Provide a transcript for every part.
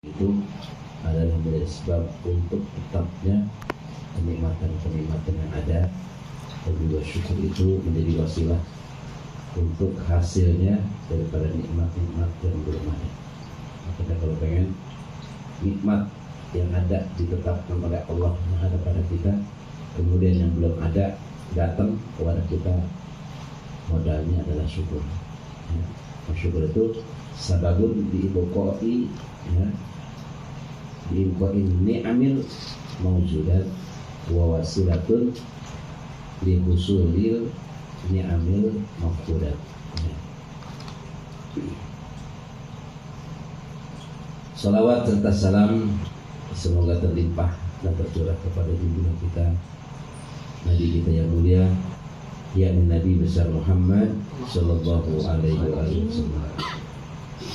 itu adalah menjadi sebab untuk tetapnya kenikmatan-kenikmatan yang ada, dan juga syukur itu menjadi wasilah untuk hasilnya daripada nikmat-nikmat yang belum ada. Makanya kalau pengen nikmat yang ada ditetapkan oleh Allah yang ada pada kita, kemudian yang belum ada datang kepada kita, modalnya adalah syukur. Ya. Syukur itu sababun diibokoi, ya, diibokoi ni'amil mawjudat wa wasilatun lihusulil ni'amil mafkudat. Ya. Salawat serta salam semoga terlimpah dan tercurah kepada junjungan kita, Nabi kita yang mulia, yakni Nabi besar Muhammad sallallahu alaihi wasallam.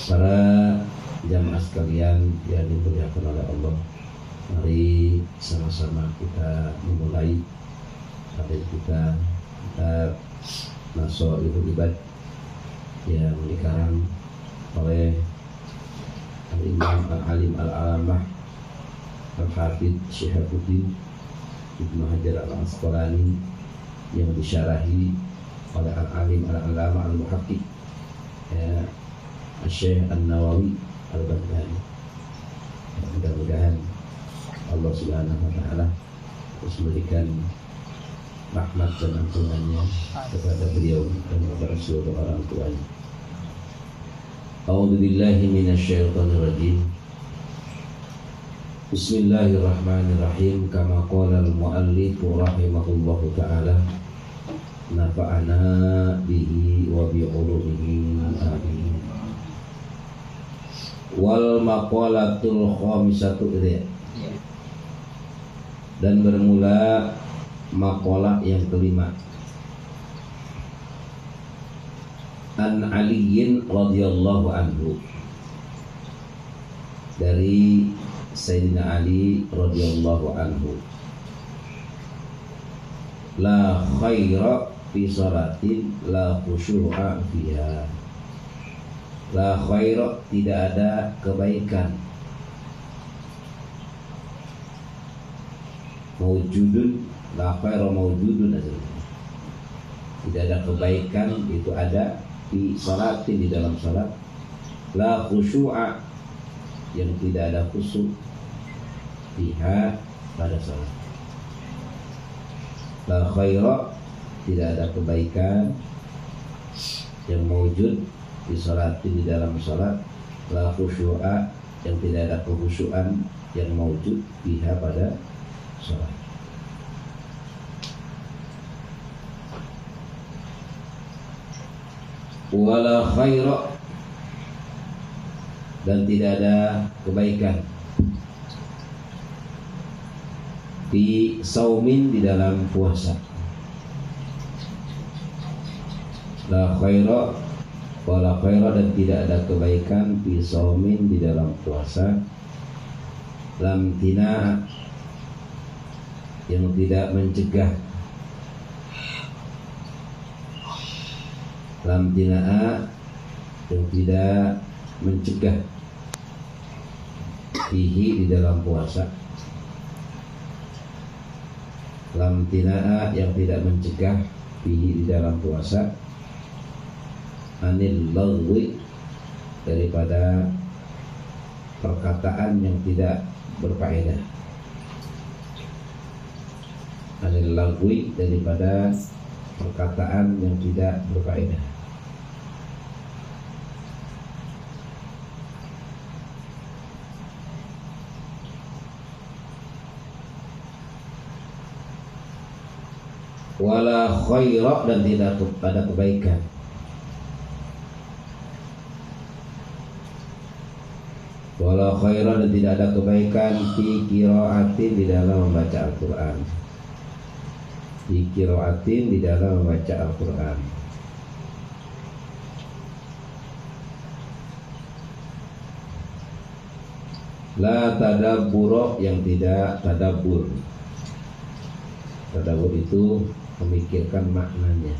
Para jamaah sekalian yang dimuliakan oleh Allah, mari sama-sama kita memulai kajian kita Nasoihul Ibad yang dikarang oleh Al-Imam Al-Alim Al-Alamah Al-Hafidh Syihabuddin Ibnu Hajar Al-Asqalani, yang disyarahi oleh Al-Alim Al-Alamah Al-Muhaqqiq, ya, Syekh An-Nawawi Al-Baghdadi. Mudah-mudahan Allah Subhanahu wa taala memberikan rahmat dan ampunannya kepada beliau dan kepada seluruh orang tuanya. A'udzu billahi minasyaitonir rajim. Bismillahirrahmanirrahim. Kama qala al-muallif rahimahullahu taala, nafa'ana bihi wa bi ulumihi amin. Wal maqalatul khamisatu ilaihi. Dan bermula maqalah yang kelima. An Aliyin radhiyallahu anhu, dari Sayyidina Ali radhiyallahu anhu. La khaira fi salatin la khusyu'a fiha. La khaira, tidak ada kebaikan. Mawjudun, la khaira mawjudun, tidak ada kebaikan itu ada di salatin, di dalam salat. La khusyu'a, yang tidak ada khusyuk fiha, pada salat. La khaira, tidak ada kebaikan yang mawjud di salatin, di dalam salat. La khusyu'a, yang tidak ada kekhusyuan yang mawjud fiha, pada salat. Wala khaira, dan tidak ada kebaikan di saumin, di dalam puasa. La khaira, wala khaira, dan tidak ada kebaikan di saumin, di dalam puasa. Lam tina, yang tidak mencegah. Lam tina'a, yang tidak mencegah. Fihi, di dalam puasa. Lam tina'a, yang tidak mencegah. Fihi, di dalam puasa. Anil lagwi, daripada perkataan yang tidak berfaedah. Anil lagwi, daripada perkataan yang tidak berfaedah. Wala khaira, dan tidak ada kebaikan. Wala khaira, dan tidak ada kebaikan fi qiraatin, di dalam membaca Al-Quran. Fi qiraatin, di dalam membaca Al-Quran. La tadabbur, yang tidak tadabbur. Tadabbur itu memikirkan maknanya.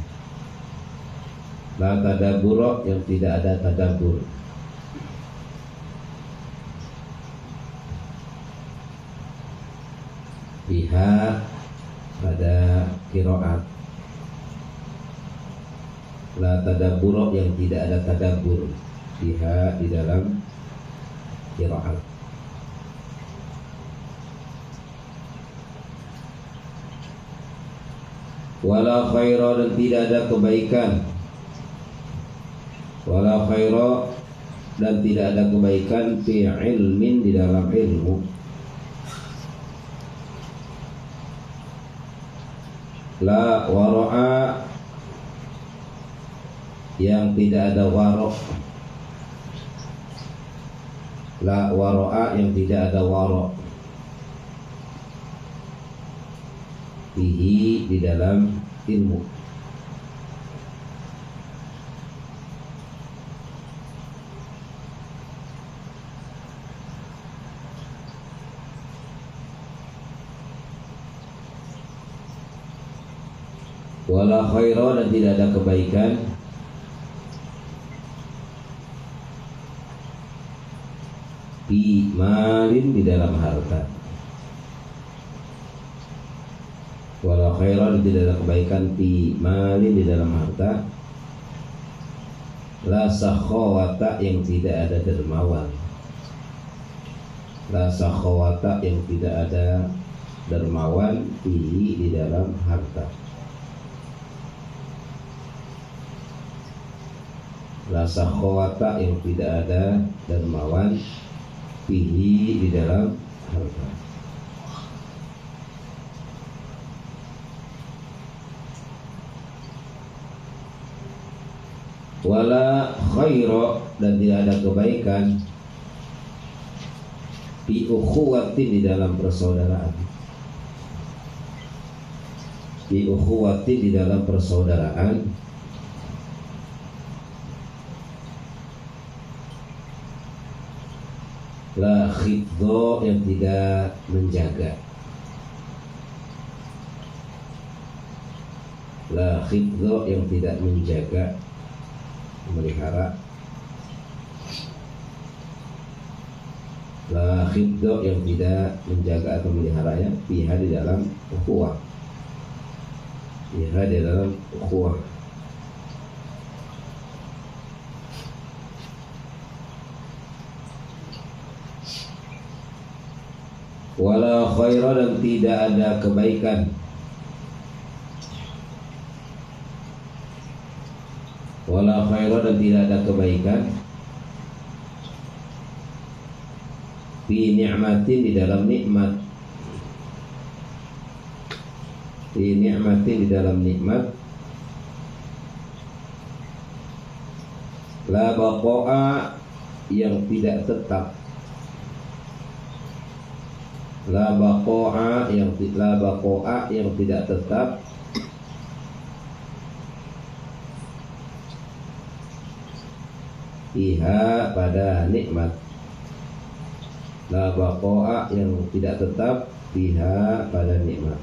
La tadabbur, yang tidak ada tadabbur. Biha pada qiraat. La tadabbur yang tidak ada tadabbur. Biha di dalam qiraat. Wala khaira dan tidak ada kebaikan. Wala khaira dan tidak ada kebaikan fi ilmin di dalam ilmu. La wara'a yang tidak ada wara'. La wara'a yang tidak ada wara'. Fihi di dalam ilmu. Wala khaira dan tidak ada kebaikan fi malin di dalam harta. Wala khaira dan tidak ada kebaikan fi malin di dalam harta. La sakhawata yang tidak ada dermawan. La sakhawata yang tidak ada dermawan fihi di dalam harta. La sakhawata yang tidak ada dermawan fihi di dalam harta. Wala khaira dan tidak ada kebaikan fi ukhuwatin di dalam persaudaraan. Fi ukhuwatin di dalam persaudaraan. La khiddo yang tidak menjaga. La khiddo yang tidak menjaga, memelihara. La khiddo yang tidak menjaga atau meliharanya fiha di dalam ukhuwah. Fiha di dalam ukhuwah. Wala khaira dan tidak ada kebaikan. Wala khaira dan tidak ada kebaikan fi ni'matin di dalam nikmat. Fi ni'matin di dalam nikmat. La baqa'a yang tidak tetap. La baqa'a yang tidak tetap fiha pada nikmat. La baqa'a yang tidak tetap fiha pada nikmat.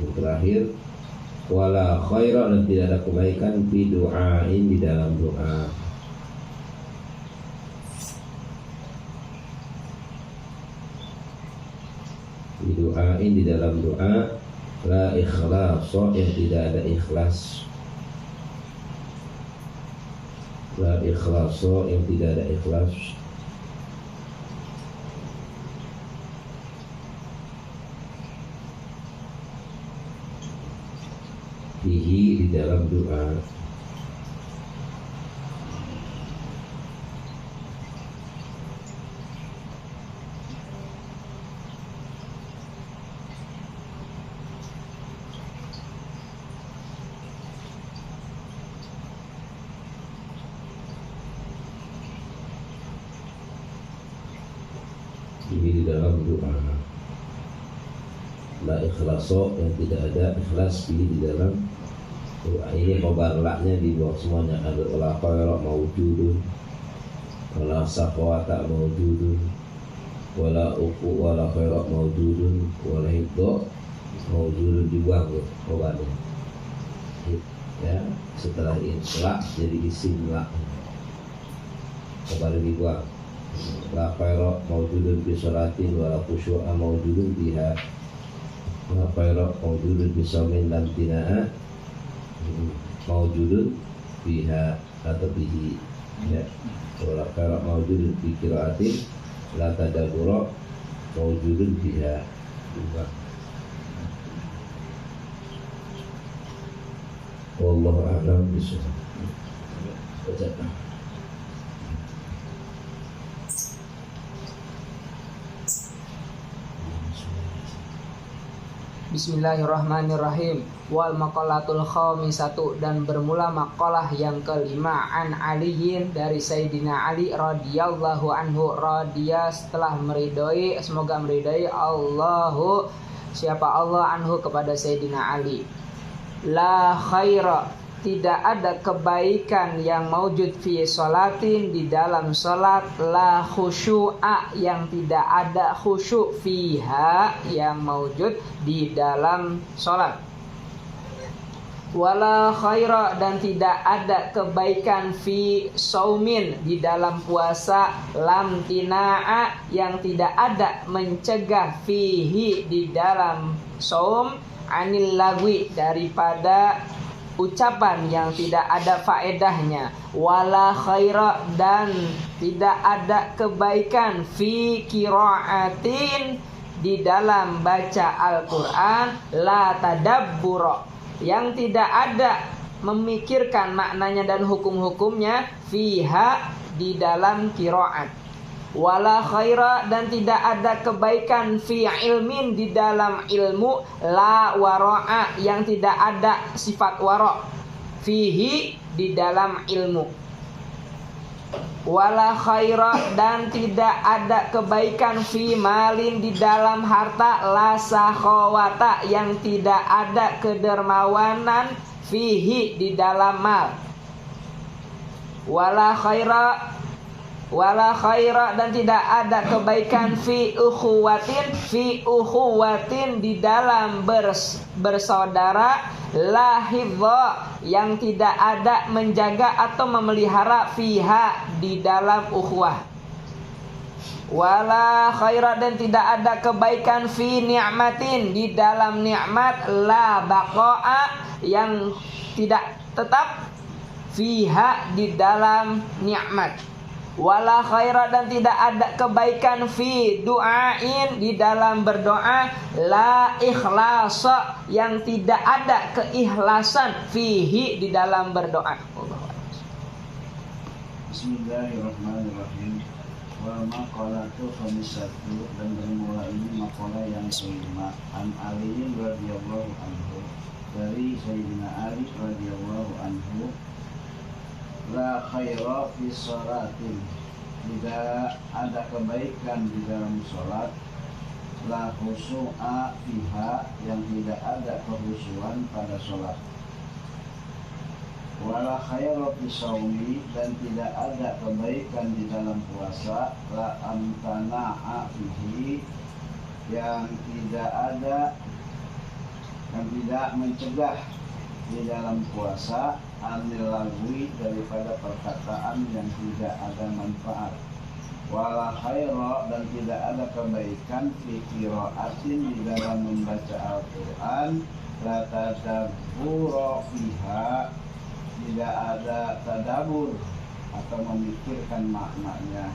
Yang terakhir, wala khaira dan tidak ada kebaikan fi du'ain di dalam doa. Doain di dalam doa. La ikhlas yang tidak ada ikhlas. La ikhlas yang tidak ada ikhlas. Fihi di dalam doa. Ini di dalam doa. La ikhlaso yang tidak ada ikhlas di dalam doa. Ini khobar laknya di bawah semuanya. Ada wala khaira mawjudun, wala saqwata mawjudun, wala uqu wala khaira mawjudun, wala hiddo mawjudun, dibuang ya khobarnya. Ya, setelah insla jadi isim lak, khobar dibuang. La khaira mawjudun bi sholatin wa la khusyu'a mawjudun biha. La khaira mawjudun bi shaumin lam tina'a mawjudun biha atau bihi, ya. Wa la khaira mawjudun bi qira'atin la tadabbura mawjudun biha. Wallahu a'lam bishawab. Bismillahirrahmanirrahim. Wal maqalatul khamisatu, dan bermula maqalah yang kelima, an Aliyin, dari Sayyidina Ali radhiyallahu anhu, radhiya setelah meridhoi, semoga meridhoi Allahu, siapa Allah, anhu kepada Sayyidina Ali. La khaira, tidak ada kebaikan yang maujud fi sholatin, di dalam sholat. La khusyu'a, yang tidak ada khusyuk, fiha, yang maujud di dalam sholat. Wala khaira, dan tidak ada kebaikan fi saumin, di dalam puasa. Lam tina'a, yang tidak ada mencegah, fihi, di dalam saum. Anil lagwi, daripada ucapan yang tidak ada faedahnya. Wala khaira, dan tidak ada kebaikan fi qiraatin, di dalam baca Al-Quran. La tadabbura, yang tidak ada memikirkan maknanya dan hukum-hukumnya. Fiha, di dalam qiraat. Wala khaira, dan tidak ada kebaikan fi ilmin, di dalam ilmu. La wara'a, yang tidak ada sifat wara'. Fihi, di dalam ilmu. Wala khaira, dan tidak ada kebaikan fi malin, di dalam harta. La sakhawata, yang tidak ada kedermawanan. Fihi, di dalam mal. Wala khaira, dan tidak ada kebaikan fi ukhuwatin, di dalam bersaudara. La hifdha, yang tidak ada menjaga atau memelihara. Fiha, di dalam ukhuwah. Wala khaira, dan tidak ada kebaikan fi ni'matin, di dalam nikmat. La baqa'a, yang tidak tetap. Fiha, di dalam nikmat. Wala khaira, dan tidak ada kebaikan fi du'ain, di dalam berdoa. La ikhlasa, yang tidak ada keikhlasan. Fihi, di dalam berdoa. Bismillahirrahmanirrahim. Wa maqalatu khamisatu, dan bermula ini maqalah yang kelima. An Ali radhiyallahu anhu, dari Sayyidina Ali radhiyallahu anhu. La khaira fi sholatin, tidak ada kebaikan di dalam sholat. La khusyu'a fiha, yang tidak ada kehusuan pada sholat. Wala khaira fi shaumi, dan tidak ada kebaikan di dalam puasa. La amtana'a fihi, yang tidak mencegah di dalam puasa. Anil lagwi, daripada perkataan yang tidak ada manfaat. Wala khaira, dan tidak ada kebaikan fi qiraatin, di dalam membaca Al-Quran. La tadabbura fiha, tidak ada tadabur atau memikirkan maknanya.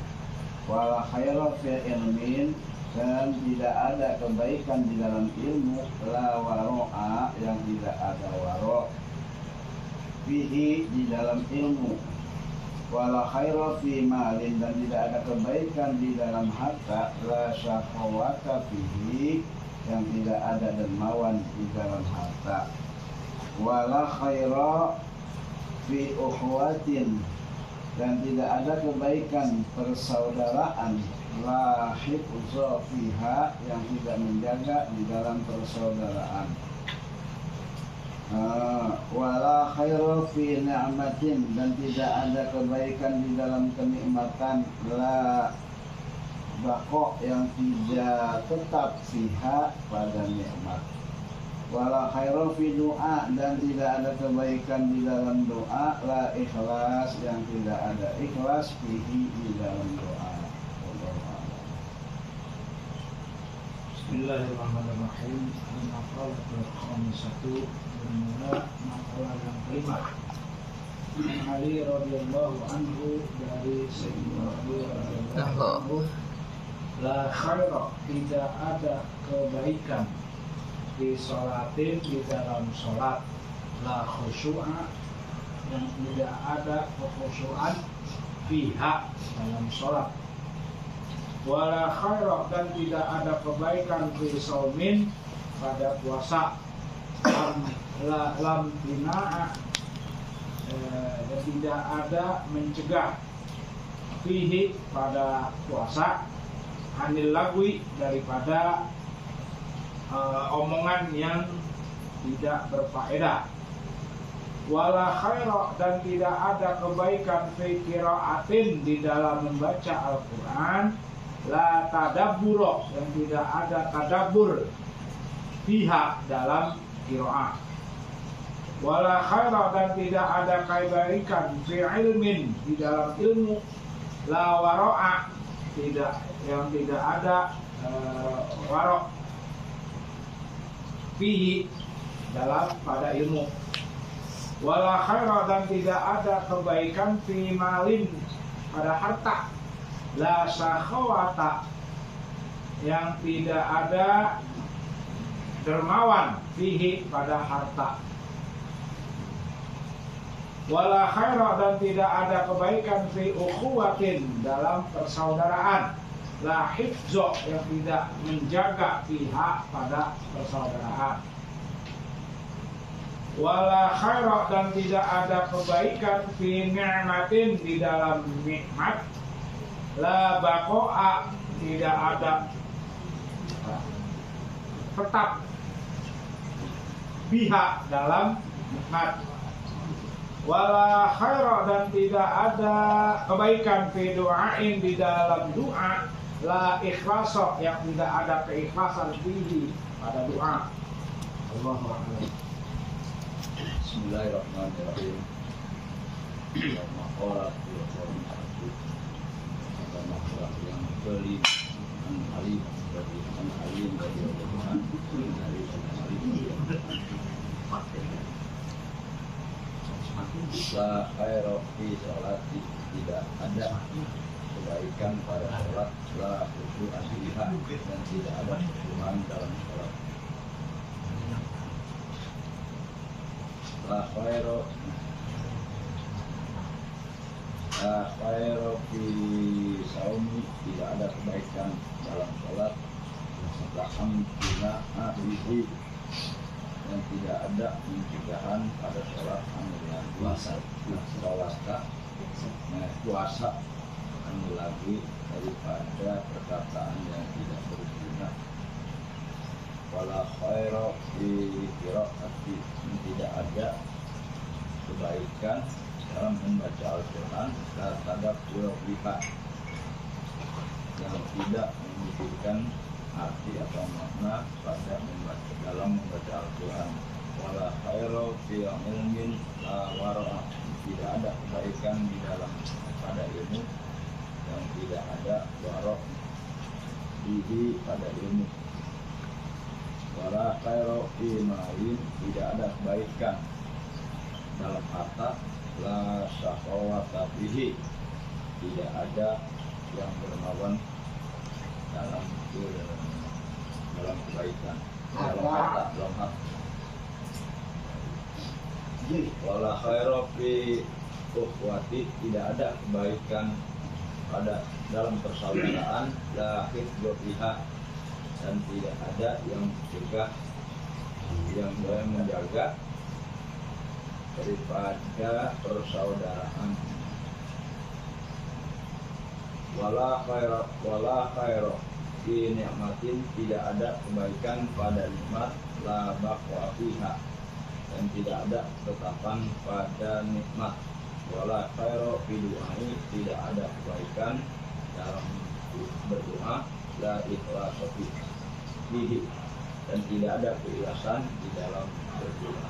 Wala khaira fi ilmin, dan tidak ada kebaikan di dalam ilmu. La wara'a, yang tidak ada wara'. Fihi, di dalam ilmu. Wala khaira fi malin, dan tidak ada kebaikan di dalam harta. La syahwata fihi, yang tidak ada dermawan di dalam harta. Wala khaira fi ukhuwatin, dan tidak ada kebaikan persaudaraan. La hifdza fiha, yang tidak menjaga di dalam persaudaraan. Wala khaira fi ni'matin, dan tidak ada kebaikan di dalam kenikmatan. La baqa, yang tidak tetap fiha, pada nikmat. Wala khaira fi du'a, dan tidak ada kebaikan di dalam doa. La ikhlas, yang tidak ada ikhlas fihi, di dalam doa. Bismillahirrahmanirrahim. Al-maqalah ke-1 bermula maqalah yang kelima. Ali radhiyallahu anhu, dari Sayyidina Ali radhiyallahu anhu, la khaira, tidak ada kebaikan di sholatin, di dalam sholat, la khusyu'a, yang tidak ada kekhusyuan, fiha, dalam sholat, wala khaira, dan tidak ada kebaikan fi saumin, pada puasa, lam bina'a, dan tidak ada mencegah, fihi, pada puasa, anil lagwi, daripada omongan yang tidak berfaedah, wala khaira, dan tidak ada kebaikan fi qiraatin, di dalam membaca Al-Quran, la tadabbur, yang tidak ada tadabbur, fiha, dalam qiraat, wala khaira, dan tidak ada kebaikan fi ilmin, di dalam ilmu, la wara'a, yang tidak ada wara' fihi, dalam pada ilmu, wala khaira, dan tidak ada kebaikan fi malin, pada harta, la sakhawata, yang tidak ada dermawan, fihi, pada harta, wala khaira, dan tidak ada kebaikan fi ukhuwatin, dalam persaudaraan, la hifzo, yang tidak menjaga, fiha, pada persaudaraan, wala khaira, dan tidak ada kebaikan fi ni'matin, di dalam nikmat, la baqa'a, tidak ada tetap, biha, dalam nikmat, wala khaira, dan tidak ada kebaikan fi du'ain, di dalam doa, la ikhlasa, yang tidak ada keikhlasan, fihi, pada doa. Allahu akbar. Bismillahirrahmanirrahim. Maqalah yang kelima, alim dari la khaira fi sholati, tidak ada kebaikan pada sholat, la khusyu'an fiha, dan tidak ada khusyuan dalam sholat, la khaira fi saumi, tidak ada kebaikan dalam sholat, alhamdulillah bihi, dan tidak ada pencegahan pada sholat, puasa lagi daripada perkataan yang tidak berguna, wala khaira fi qiraati, tidak ada kebaikan dalam membaca Al-Quran, la tadabbur biha, yang tidak memikirkan arti atau makna pada dalam membaca Al-Quran, wala khaira fi ilmin, la wara'a, tidak ada kebaikan di dalam pada ilmu, yang tidak ada wara' fihi, pada ilmu, wala khaira fi malin, tidak ada kebaikan dalam harta, la syahwata fihi, tidak ada yang dermawan dalam kebaikan, dalam harta, wala khaira fi ukhwati, tidak ada kebaikan pada dalam persaudaraan, la hifdzu fiha, dan tidak ada yang mencegah, yang menjaga daripada persaudaraan, wala khaira fi ni'matin, tidak ada kebaikan pada nikmat, la baqwa fiha, dan tidak ada ketetapan pada nikmat, wala khaira fi du'ai, tidak ada kebaikan dalam berdoa, la ikhlasa fihi, dan tidak ada keikhlasan di dalam berdoa.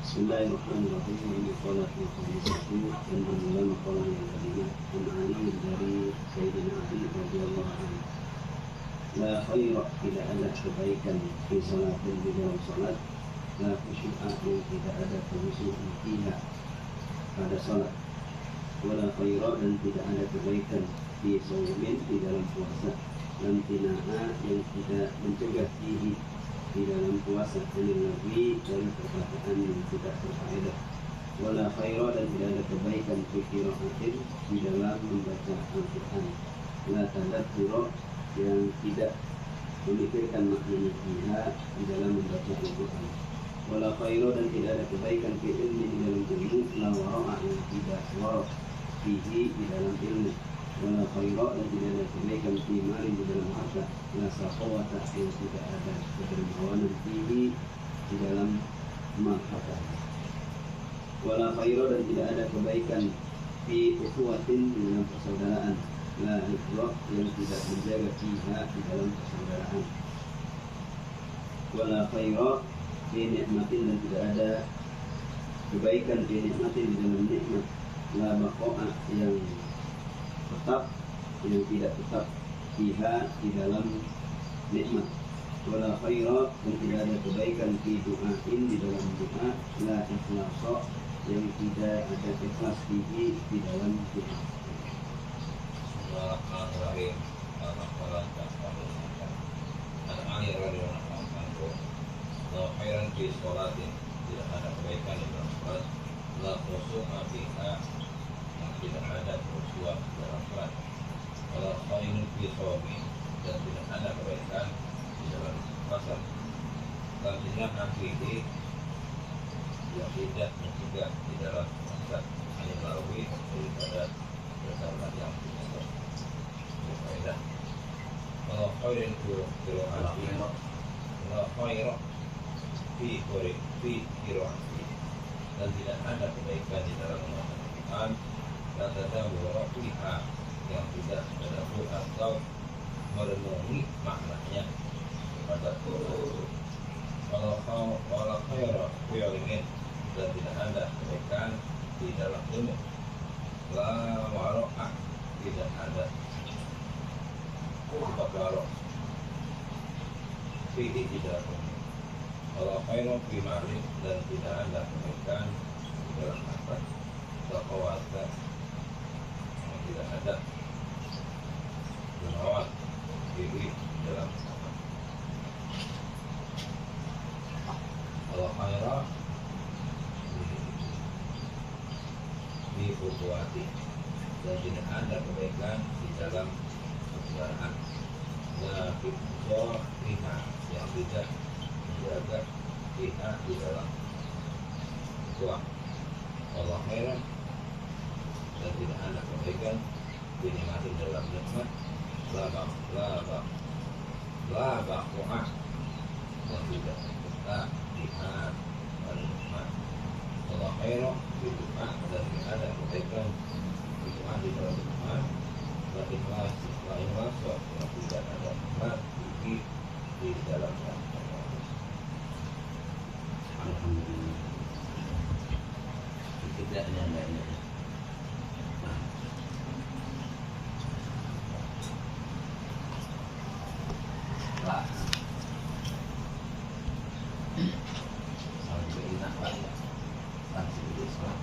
Bismillahirrahmanirrahim. Ini sholat yang ke-1 dan bermula maqalah yang kelima. Ali dari tidak ada kebaikan di salat dan di dalam salat, la khusyu'a yang tidak ada khusyu'an fiha pada salat, wala khaira dan tidak ada kebaikan di shaumin di dalam puasa, lam tina'a yang tidak mencegah fihi di dalam puasa, anil lagwi dari perkataan yang tidak berfaedah, wala khaira dan tidak ada kebaikan fi qira'atin di dalam membaca Al-Quran, la tadabbur yang tidak memikirkan maknanya fiha di dalam membaca Al-Quran, wala khaira dan tidak ada kebaikan fi ilmi di dalam ilmu, la wara'a yang tidak wara' fihi di dalam ilmu, wala khaira dan tidak ada kebaikan fi malin di dalam harta, la saqawata yang tidak ada kedermawanan fihi di dalam mal harta, wala khaira dan tidak ada kebaikan fi ukhuwatin di dalam persaudaraan, la hifra yang tidak menjaga fiha di dalam persaudaraan, wala khaira fi nikmatin dan tidak ada kebaikan fi nikmatin di dalam nikmat, la baqa'a yang tetap yang tidak tetap fiha di dalam nikmat, wala khaira dan tidak ada kebaikan fi du'ain di dalam doa, la ikhlasa yang tidak ada ikhlas fihi di dalam doa. Bismillahirrahmanirrahim. La khairan fi sholatin, tidak ada kebaikan di dalam sholat, la khusyu'a fiha yang tidak ada khusyuk dalam sholat, wala khairun fi shaumin dan tidak ada kebaikan di dalam puasa, dan tidak fihi yang tidak mencegah di dalam puasa, hanya melalui daripada kesalahan yang tidak berfaedah. Wala khairun fi qira'atin, wala khairun fi qira'atin dan tidak ada kebaikan di dalam membaca Al-Quran, dan tadabur fiha yang tidak tadabbur atau merenungi maknanya kepada wala khaira fi ilmin dan tidak ada kebaikan di dalam ilmu, la wara'a tidak ada sifat wara' fihi di dalam ilmu, wala khaira fi malin dan tidak ada kebaikan di dalam harta, saqawata yang tidak ada merawat diri dalam sholat, wala khaira fi ukhuwati dan tidak ada kebaikan di dalam persaudaraan, la fiha yang tidak menjaga fiha di dalam uang, wala khairan dan tidak ada kebaikan dinikmati dalam nikmat, la baqa'a dan tidak kita fiha pada nikmat, wala khairan di doa dan tidak ada kebaikan di doa di dalam doa, la ikhlas yang tidak ada nikmat di dalam doa. Alhamdulillah. Tidak nyandanya. Lah. Sampai enak lah ya. Langsung di sana.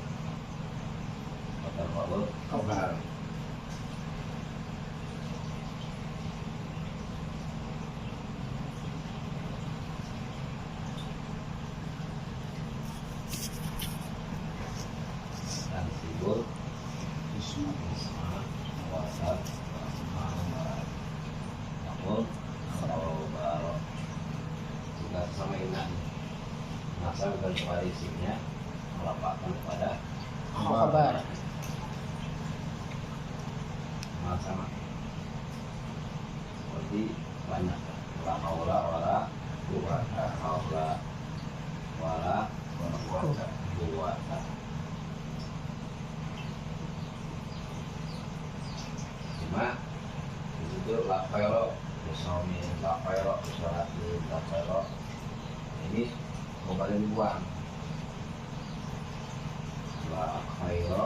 Kata kabar. Masa bukan koalisinya melapakkan kepada Khabar. sama seperti banyak la haula wala quwwata cuma itu la khaira bisawmi la khaira bisalati la khaira ini kembali dibuang, la khaira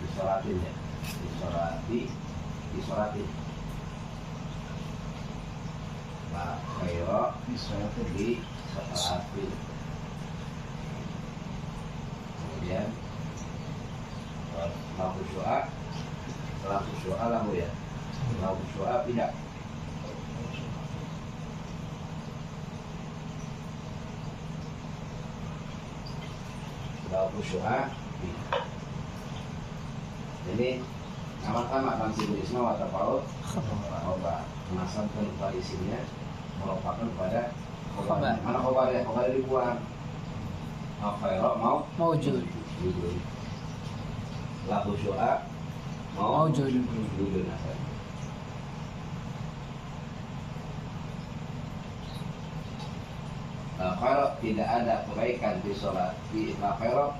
disolatin ya, disolatin la khaira di salatin. Kemudian la khusyu'a lahu ya. La khusyu'a tidak. La khusyu'a tidak. Ini nama-nama tansibul isma wa tafaul khobar. Menasabkan kepada isinya merupakan kepada khobar. Mana khobar ya? Khobar dibuang. Khaira Maujud. La khusyu'a Maujud. La khaira tidak ada kebaikan di sholat. La khaira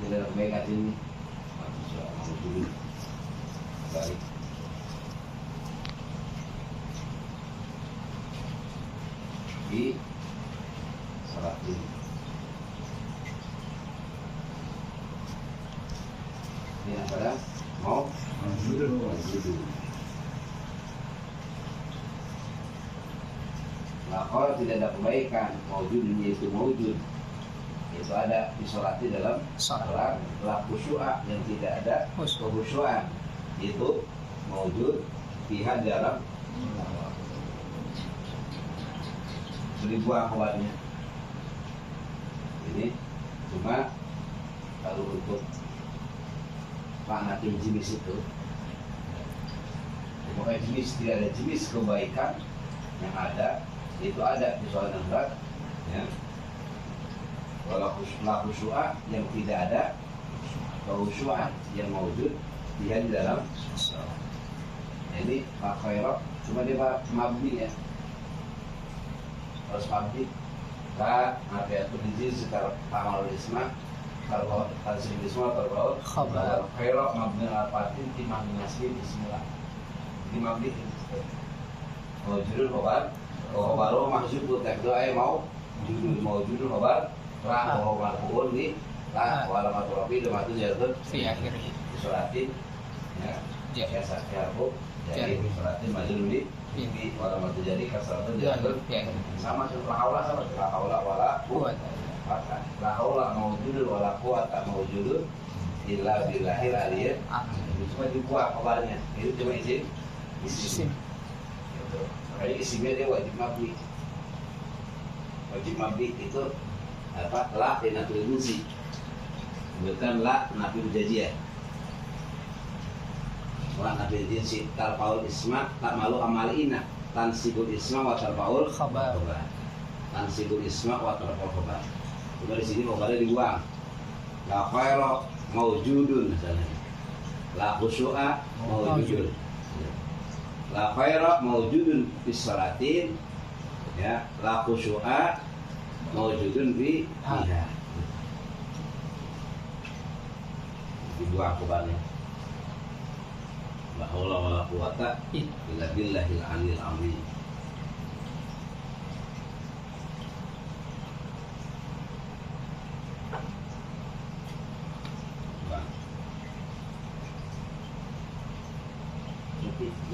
tidak ada kebaikan ini. Baik. Di sholat ini. Ini adalah mau judul. Nah, kalau tidak ada kebaikan, maujud yaitu maujud, itu ada disolati dalam sholat. La khusyu'a yang tidak ada kekhusyuan, itu maujud pihak dalam dibuang keluarnya. Ini cuma kalau untuk makna jenis itu, pokoknya jenis tidak ada jenis kebaikan yang ada, itu ada di sholat dan berat, ya. Walau khusyu'a yang tidak ada kekhusyuan yang maujud dia di dalam sholat. Ini la khaira cuma dia mabni ya, harus mabni. Ka nafiatul jinsi secara amal isma. Kalau hasil isma terbaut khabar khaira mabni ala fatin timang nasbi bismillah. Timabli maujudul khabar khabaru mahzufun takdo ay maujudul khabar ra wa marfu'un di la wa alamatu rafi damatu jazm Fi akhirih. disolatin ya biasa harfu jadi disolatin majrur di wa alamatu jadi kasratu jazm sama la haula wala quwwata. La haula maujudul wala quwwata maujudul illa billahil aliyyil azim. Cuma dibuang kabarnya. Itu cuma isim. Gitu. Makanya isimnya dia wajib mabni. Wajib mabni itu apa? La linatul jinsi. Bukan la nafil jaziyah. La nafil jinsi tarfaul isma tak malu amalina tansibul isma wa tarfaul Khabar. tansibul isma wa tarfaul khabar. Udah di sini khabarnya dibuang. La khaira maujudun misalnya. La khusyu'a maujudun. La khaira maujudun fi sholatin, ya. La khusyu'a maujudun fi fiha. Dibuang khabarnya. La haula wala quwwata illa billahil aliyil azim.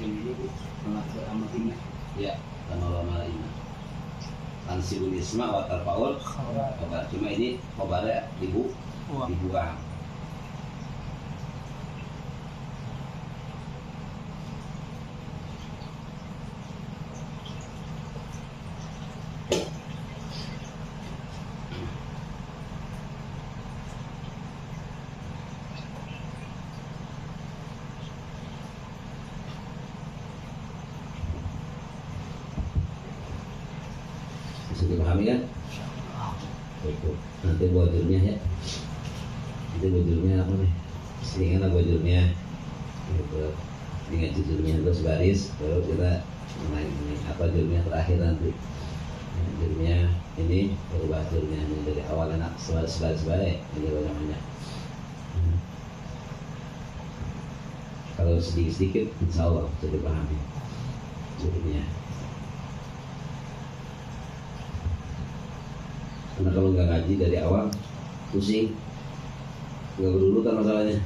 Yang ini mengatur amatina. Ya, sama ulama lainnya. Tansibul isma wa tarfaul khabar. Cuma ini khabarnya dibuang. Bisa dipahami kan? Itu nanti bojurnya ya. Itu bojurnya apa nih? Sini kan bojurnya. Gitu. Dengan judulnya terus baris, baru kita main ini apa judulnya terakhir nanti. Judulnya ini berubah judulnya dari awal anak sebaris ini banyak. Kalau sedikit-sedikit, insya Allah bisa dipahami judulnya. Karena kalau nggak ngaji dari awal pusing, nggak berurutan masalahnya.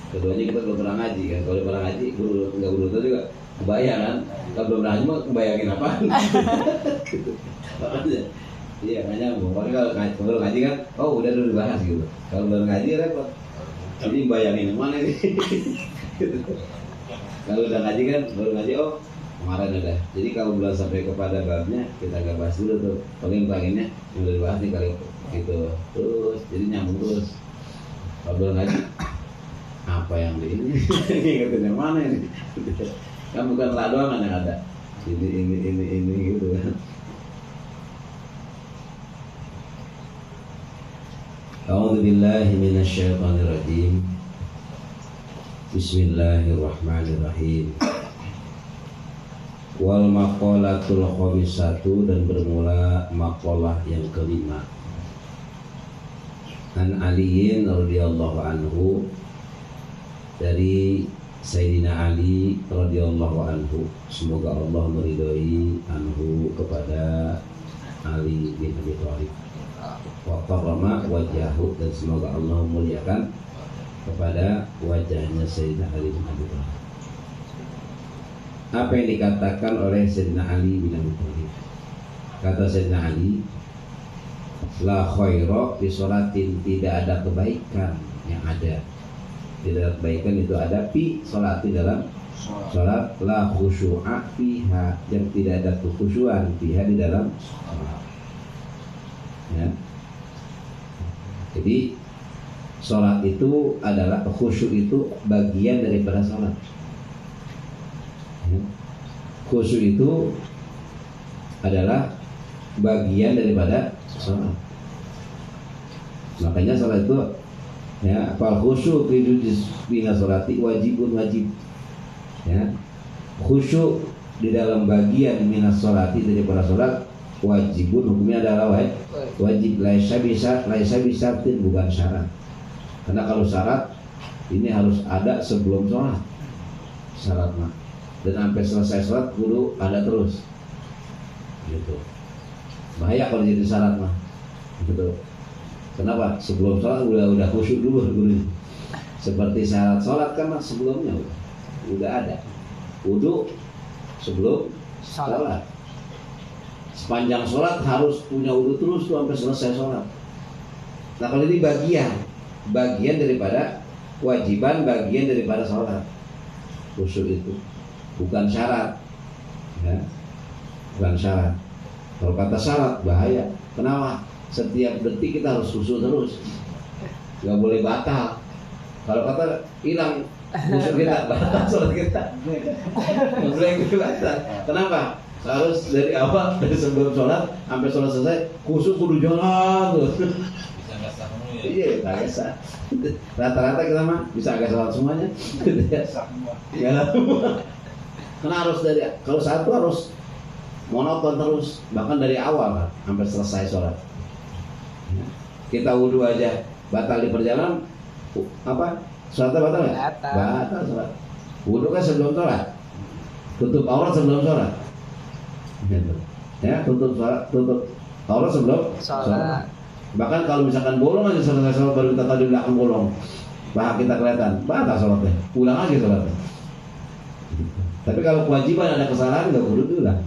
Keduanya kita belum pernah ngaji kan, kalau pernah ngaji nggak berurutan juga Kebayang kan? Kalau belum ngaji mah kebayangin apaan? Makanya, iya nggak nyambung. Kalau ngaji kan, oh udah dulu dibahas gitu. Kalau belum ngaji repot. Jadi bayangin yang mana ini? Kalau udah ngaji kan, baru ngaji oh kemarin udah. Jadi kalau belum sampai kepada babnya, kita agak bahas dulu tuh. Paling-palinnya yang udah dibahas nih kali gitu. Terus, jadi nyambung terus. Kalau belum ngaji, apa yang di ini? Ingetin yang mana ini? Kan bukan lah doang kan yang ada. Ini gitu kan. A'udzubillahi minasyaitonirrajim. Bismillahirrahmanirrahim. Wal maqalatul khamisatu, dan bermula maqalah yang kelima. An Aliin radhiyallahu anhu, dari Sayyidina Ali radhiyallahu anhu, semoga Allah meridhai anhu kepada Ali bin Abi Thalib. Wa karrama wajhahu, dan semoga Allah memuliakan kepada wajahnya Sayyidina Ali bin Abi Thalib. Apa yang dikatakan oleh Sayyidina Ali bin Abi Thalib? Kata Sayyidina Ali, la khaira fi sholatin, tidak ada kebaikan yang ada. Tidak ada kebaikan itu ada fi sholati, dalam sholat, la khusyu'a fiha, yang tidak ada kekhusyuan fiha, di dalam sholat. Ya. Jadi sholat itu adalah khusyuk, itu bagian daripada sholat. Ya. Khusyuk itu adalah bagian daripada sholat. Makanya sholat itu, ya, fal khusyuk fi bina sholati wajibun, wajib. Ya. Khusyuk di dalam bagian minas sholati, daripada sholat, wajibun, hukumnya adalah wajib. Laisa bisartin, bukan syarat. Karena kalau syarat ini harus ada sebelum sholat, syarat mah, dan sampai selesai sholat kudu ada terus, gitu. Bahaya kalau jadi syarat mah, gitu. Kenapa? Sebelum sholat udah khusyuk dulu guru. Seperti syarat sholat kan sebelumnya udah ada wudu sebelum sholat. Sepanjang sholat harus punya wudu terus tuh sampai selesai sholat. Nah kalau ini bagian daripada kewajiban, bagian daripada sholat. Khusyuk itu bukan syarat, ya, bukan syarat. Kalau kata syarat bahaya. Kenapa? Setiap detik kita harus khusyuk terus, nggak boleh batal. Kalau kata hilang khusyuk kita, batal sholat kita. Nggak boleh batal. Kenapa? Harus dari awal, dari sebelum sholat sampai sholat selesai, khusyuk kudu jalan tuh. Bisa nggak sah semua ya? Iya, nggak sah. Rata-rata kita mah bisa nggak sholat semuanya. Ya, karena harus dari, kalau satu harus monoton terus, bahkan dari awal kan, sampai selesai sholat. Kita wudhu aja batal di perjalanan, apa? Sholatnya batal nggak? Batal sholat. Wudhu kan sebelum sholat, tutup aurat sebelum sholat. Ya, tutup aurat sebelum sholat. Bahkan kalau misalkan bolong aja selesai sholat baru kita tahu di belakang bolong, paha kita kelihatan, batal sholatnya, pulang lagi sholatnya. Tapi kalau kewajiban ada kesalahan nggak kudu dulu lah.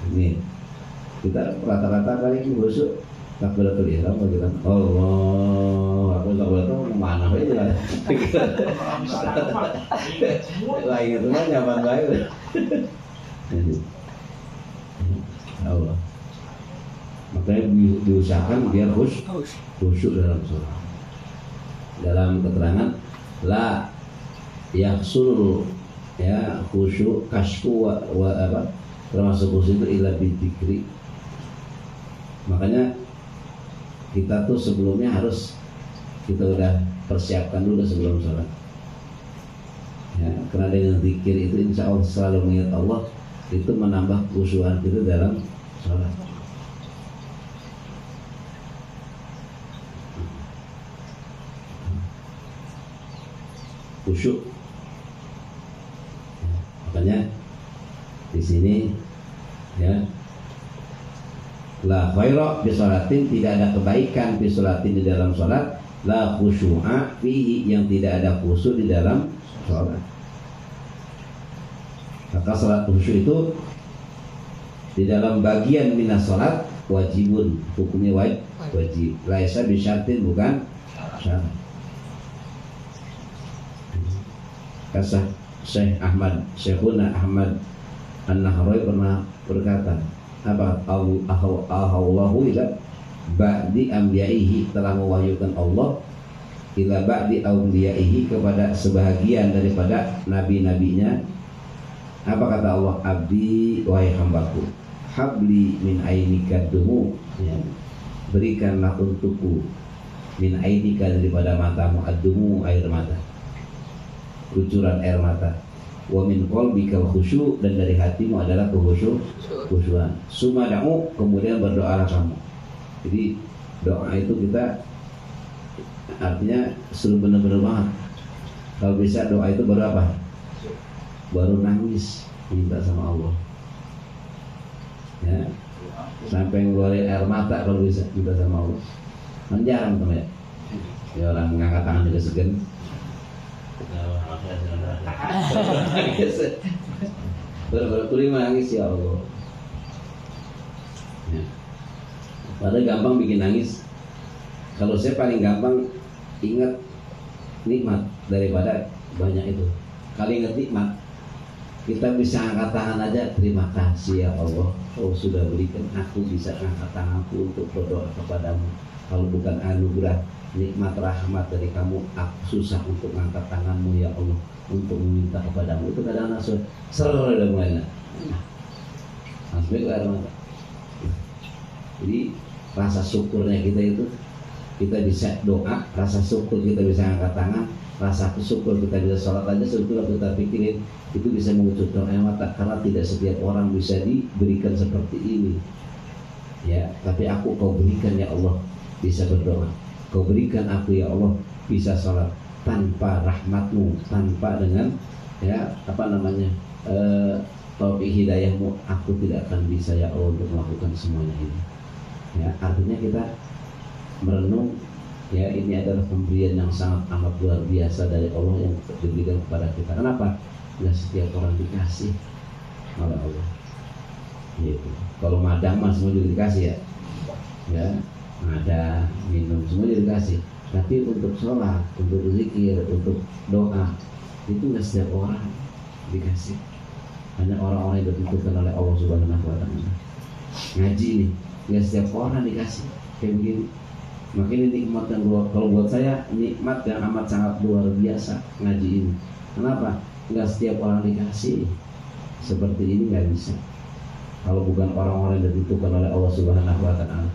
Ini kita rata-rata kali ini khusyuk takbiratul ihram kita, Allah, aku takbiratul mana aja lah. Lah itu mah nyaman banget. Allah. Makanya diusahakan biar khusyuk dalam sholat. Dalam keterangan la yahsul, ya, khusyuk kasfu wa apa, termasuk khusyuk itu illa bidzikri. Makanya kita tuh sebelumnya harus kita udah persiapkan dulu sebelum sholat, ya, karena dengan zikir itu insya Allah selalu mengingat Allah, itu menambah khusyukan kita dalam sholat. Khusyuk. Makanya di sini, ya, la khaira bi sholatin, tidak ada kebaikan bi sholatin, di dalam sholat, la khusyu'a fihi, yang tidak ada khusyuk di dalam sholat. Maka sholat khusyuk itu di dalam bagian minas sholat wajibun, hukumnya wajib. Laisa bisyartin, bukan syarat. Kata Syekh Ahmad, Syekhuna Ahmad An-Nahrawi pernah berkata, apa? Allahu ila ba'di anbiya'ihi, telah mewahyukan Allah ila ba'di anbiya'ihi, kepada sebahagian daripada nabi-nabinya. Apa kata Allah? Abdi, wahai hambaku, habli min ainika dumu, ya, berikanlah untukku min ainika, daripada matamu, adumu, air mata, kucuran air mata, wa min qalbika khusyu', dan dari hatimu adalah khusyuan. Sumada'u, kemudian berdoalah kamu. Jadi doa itu kita artinya suruh benar-benar banget. Kalau bisa doa itu baru apa? Baru nangis minta sama Allah, ya, sampai ngeluarin air mata kalau bisa minta sama Allah. Kan jarang teman ya, ya orang ngangkat tangan juga segan. Baru terima nangis, ya Allah. Ya. Padahal gampang bikin nangis. Kalau saya paling gampang ingat nikmat daripada banyak itu. Kalau ingat nikmat, kita bisa angkat tangan aja, terima kasih ya Allah, Kau sudah berikan aku bisa angkat tanganku untuk berdoa kepadamu. Kalau bukan anugerah, nikmat, rahmat dari kamu, aku susah untuk angkat tanganmu ya Allah, untuk meminta kepadamu. Itu kadang langsung udah mulai langsung ke air mata. Jadi rasa syukurnya kita itu, kita bisa doa, rasa syukur kita bisa angkat tangan, rasa syukur kita bisa sholat aja, sebetulnya kita pikirin itu bisa mengucurkan air mata, karena tidak setiap orang bisa diberikan seperti ini. Ya, tapi aku Kau berikan ya Allah bisa berdoa, Kau berikan aku ya Allah bisa sholat. Tanpa rahmatmu, tanpa dengan taufik hidayahmu, aku tidak akan bisa ya Allah untuk melakukan semuanya ini. Ya, artinya kita merenung, ya, ini adalah pemberian yang sangat amat luar biasa dari Allah yang diberikan kepada kita. Kenapa? Nggak setiap orang dikasih oleh Allah. Gitu. Kalau madang mah semua juga dikasih, ya, ada minum semua juga dikasih. Tapi untuk sholat, untuk zikir, untuk doa, itu nggak setiap orang dikasih. Hanya orang-orang yang ditentukan oleh Allah Subhanahu wa Ta'ala. Ngaji nih, nggak setiap orang dikasih kayak begini. Makanya nikmat yang luar, kalau buat saya nikmat yang amat sangat luar biasa ngaji ini. Kenapa? Nggak setiap orang dikasih seperti ini, nggak bisa. Kalau bukan orang-orang yang ditentukan oleh Allah Subhanahu wa Ta'ala.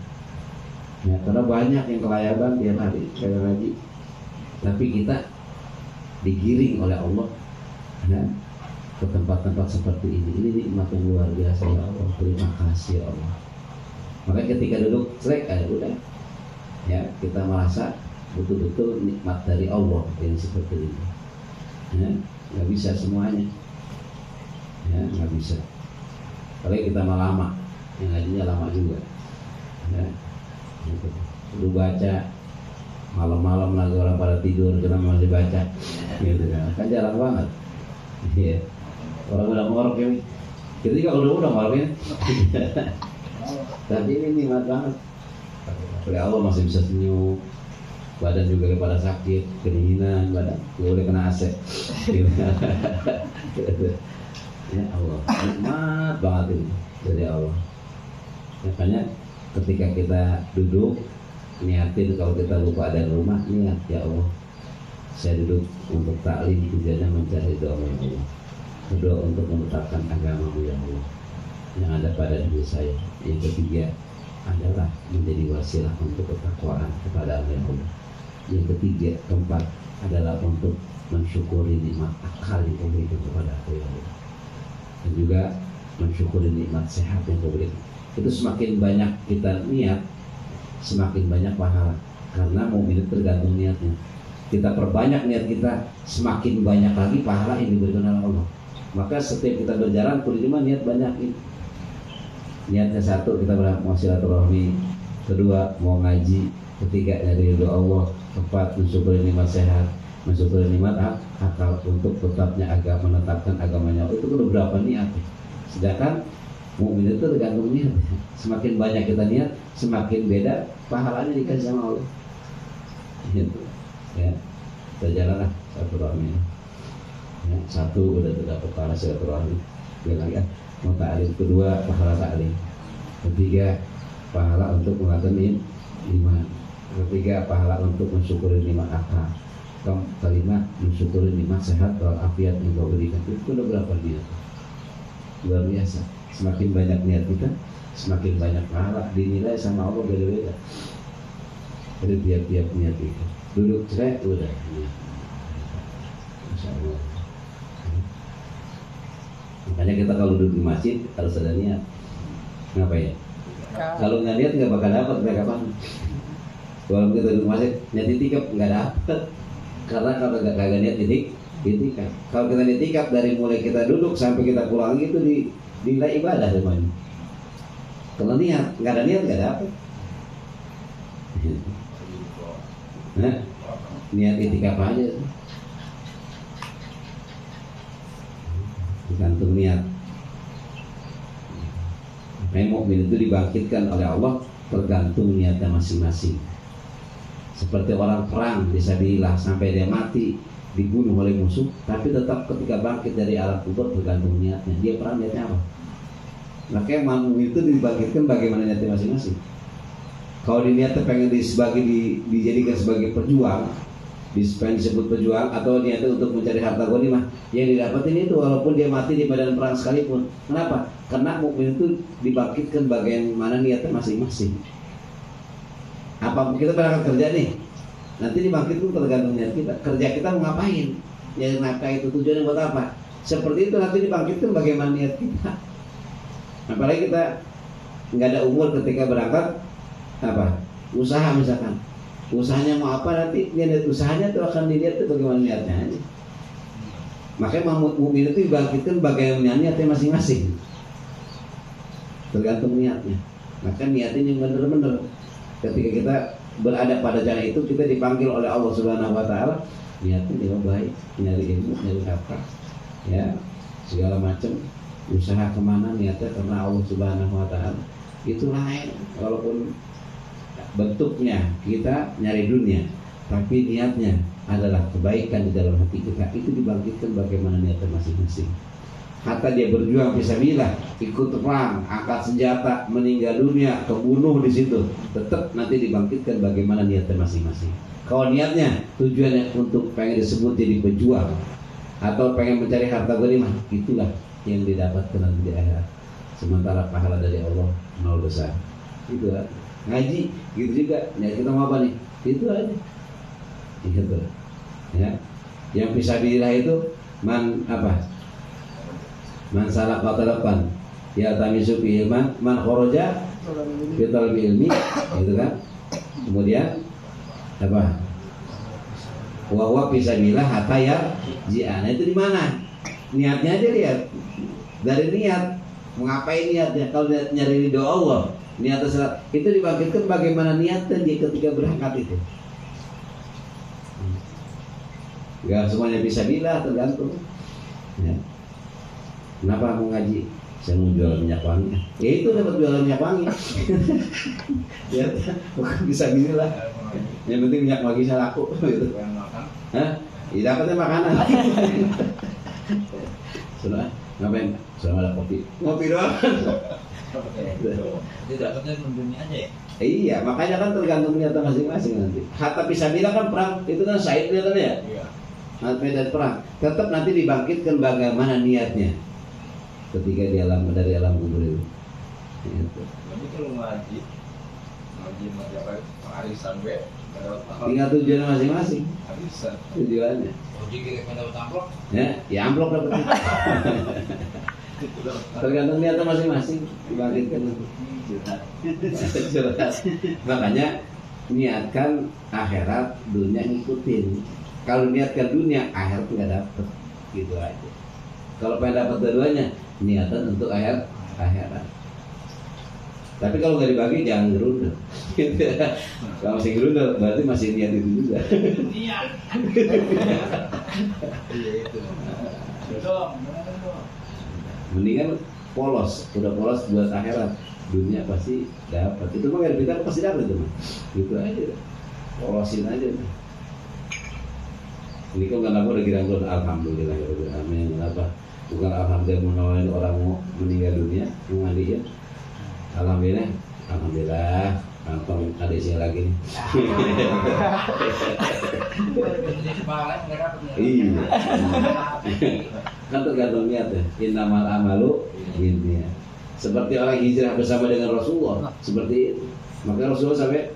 Ya, karena banyak yang kelayaban tiap hari kayak ngaji, tapi kita digiring oleh Allah, ya, ke tempat-tempat seperti ini. Ini nikmat yang luar biasa ya Allah. Terima kasih ya Allah. Makanya ketika duduk selek udah, ya, kita merasa betul-betul nikmat dari Allah yang seperti ini. Ya, nggak bisa semuanya, ya, nggak bisa. Kalau kita lama, yang ngajinya lama juga, ya, gitu. Lu baca malam-malam lagi orang pada tidur, kita masih baca, gitu kan jarang banget. Iya, orang udah ngorok ya, kita juga udah ngorok ya. Tapi ini nikmat banget. Oleh Allah masih bisa senyum, badan juga pada sakit, kedinginan badan, boleh kena AC. Ya Allah, nikmat banget ini dari Allah. Makanya ketika kita duduk, niatin kalau kita lupa ada di rumah, niat ya Allah, saya duduk untuk taklim, tujuannya mencari doa ya Allah, berdoa untuk menetapkan agama-Mu ya Allah yang ada pada diri saya. Yang ketiga adalah menjadi wasilah untuk ketakwaan kepada Allah ya Allah. Yang ketiga, keempat adalah untuk mensyukuri nikmat akal yang Kau berikan kepada aku ya Allah, dan juga mensyukuri nikmat sehat yang Kau berikan. Itu semakin banyak kita niat, semakin banyak pahala. Karena mukmin itu tergantung niatnya. Kita perbanyak niat kita, semakin banyak lagi pahala yang diberikan oleh Allah. Maka setiap kita berjalan, kudu niat banyakin. Niatnya satu, kita mau silaturahmi. Kedua, mau ngaji. ketiga dari ridho Allah, keempat mensyukuri nikmat sehat, mensyukuri nikmat akal, untuk tetapnya agama, menetapkan agamanya. Itu kan beberapa niat. Sedangkan mukmin itu tergantung niat. Semakin banyak kita niat, semakin beda pahalanya dikasih sama Allah. Gitu. Ya, kita jalanlah silaturahmi. Ya, satu udah terdapat pahala silaturahmi. Bilang ya, mau ta'lim. Kedua, pahala ta'lim. Ketiga, pahala untuk mengatakan iman. Ketiga, pahala untuk mensyukuri nikmat akal. Kelima, mensyukuri nikmat sehat wal afiat yang kau berikan. Itu udah berapa niat? Luar biasa. Semakin banyak niat kita, semakin banyak pahala. Dinilai sama Allah beda-beda. Jadi tiap-tiap niat kita. Duduk cerai udah. Masya Allah. Makanya kita kalau duduk di masjid harus ada niat. Ngapain? Kalau nggak niat nggak bakal dapat mereka kapan. Kalau kita duduk di masjid niat itikaf nggak dapat. Karena kalau nggak niat itikaf. Kalau kita itikaf dari mulai kita duduk sampai kita pulang itu dinilai ibadah semuanya. Kalau niat nggak ada niat nggak dapat. Nah, niat itikaf aja. Tergantung niat. Mukmin itu dibangkitkan oleh Allah tergantung niatnya masing-masing. Seperti orang perang fisabilillah sampai dia mati dibunuh oleh musuh, tapi tetap ketika bangkit dari alam kubur tergantung niatnya. Dia perang niatnya apa? Makanya mukmin itu dibangkitkan bagaimana niatnya masing-masing. Kalau niatnya pengen dijadikan sebagai pejuang, pengen disebut pejuang, atau niatnya untuk mencari harta ghanimah, yang didapatin itu walaupun dia mati di medan perang sekalipun. Kenapa? Karena mukmin itu dibangkitkan bagaimana niatnya masing-masing. Apa kita berangkat kerja nih, nanti dibangkitkan tergantung niat kita. Kerja kita mau ngapain? Nyari nafkah itu tujuannya buat apa? Seperti itu nanti dibangkitkan bagaimana niat kita. Apalagi kita nggak ada umur ketika berangkat apa? Usaha misalkan. Usahanya mau apa nanti niat usahanya itu akan dilihat itu bagaimana niatnya aja. Makanya mukmin itu dibangkitkan bagaimana niatnya masing-masing. Tergantung niatnya. Maka niatnya yang benar-benar. Ketika kita berada pada jalan itu, kita dipanggil oleh Allah Subhanahu Wa Taala. Niatnya dia baik, nyari ilmu, nyari apa, ya segala macam usaha kemana niatnya karena Allah Subhanahu Wa Taala. Itu lain. Walaupun bentuknya kita nyari dunia, tapi niatnya adalah kebaikan di dalam hati kita, itu dibangkitkan bagaimana niatnya masing-masing. Hatta dia berjuang fisabilillah, ikut perang, angkat senjata, meninggal dunia, kebunuh di situ, tetap nanti dibangkitkan bagaimana niatnya masing-masing. Kalau niatnya tujuannya untuk pengen disebut jadi pejuang atau pengen mencari harta ghanimah, itulah yang didapatkan nanti di akhirat. Sementara pahala dari Allah nol besar. Itu aja. Ngaji gitu juga. Ya kita mau apa nih? Itu aja. Gitu. Ya. Yang fisabilillah itu man salah depan. Ya tamisu fi ilman man kharaja fi talbi ilmi, gitu kan? Kemudian apa? Wa huwa fisabilillah hatta ya ji'ana. Itu di mana? Niatnya aja lihat. Dari niat mau ngapain niatnya? Kalau nyari ridho Allah, niat salat itu dibangkitkan bagaimana niatnya dia ketika berangkat itu. Gak semuanya bisa bilang, tergantung. Ya. Kenapa mau ngaji? Saya mau jual minyak wangi. Ya itu dapat jualan minyak wangi. Ya, bukan bisa bilang. Yang penting minyak wangi saya laku. Gitu. Hah? Ya dapatnya makanan. Sudah, ngapain? Sudah ada kopi. Ngopi doang. Itu dapatnya dunia aja ya? Iya, makanya kan tergantung niatnya masing-masing nanti. Hatta bisa bilang kan perang itu kan syahid kelihatannya ya. Iya. Medan perang, tetap nanti dibangkitkan bagaimana niatnya ketika di dari alam kubur itu. Gitu. Tapi kalau ngaji apa? Arisan gue. Tinggal tujuannya masing-masing. Arisan. Tujuannya. Uji kirim dapat amplop. Ya amplop dapat. Tergantung niatnya masing-masing dibangkitkan. Makanya niatkan akhirat, dunia ngikutin. Kalau niatkan dunia, akhirat nggak dapet, gitu aja. Kalau pengen dapat dua-duanya, niatan untuk akhirat. Tapi kalau nggak dibagi jangan gerundel. Kalau masih gerundel berarti masih niat itu juga. Iya itu. Mendingan polos, udah polos buat akhirat, dunia pasti dapat. Itu mah kalau kita pasti dapat itu mah. Gitu aja, polosin aja. Ini kan nggak udah kira-kira alhamdulillah ya Rabbil alamin. Kenapa? Bukan alhamdulillah menolongin orang mau meninggal dunia, mau mandiin. Alhamdulillah, alhamdulillah. Kantong ada isinya lagi nih. Iya. Kan tergantung niat ya. Innamal amalu binniyat. Seperti orang hijrah bersama dengan Rasulullah, seperti itu. Maka Rasulullah sampai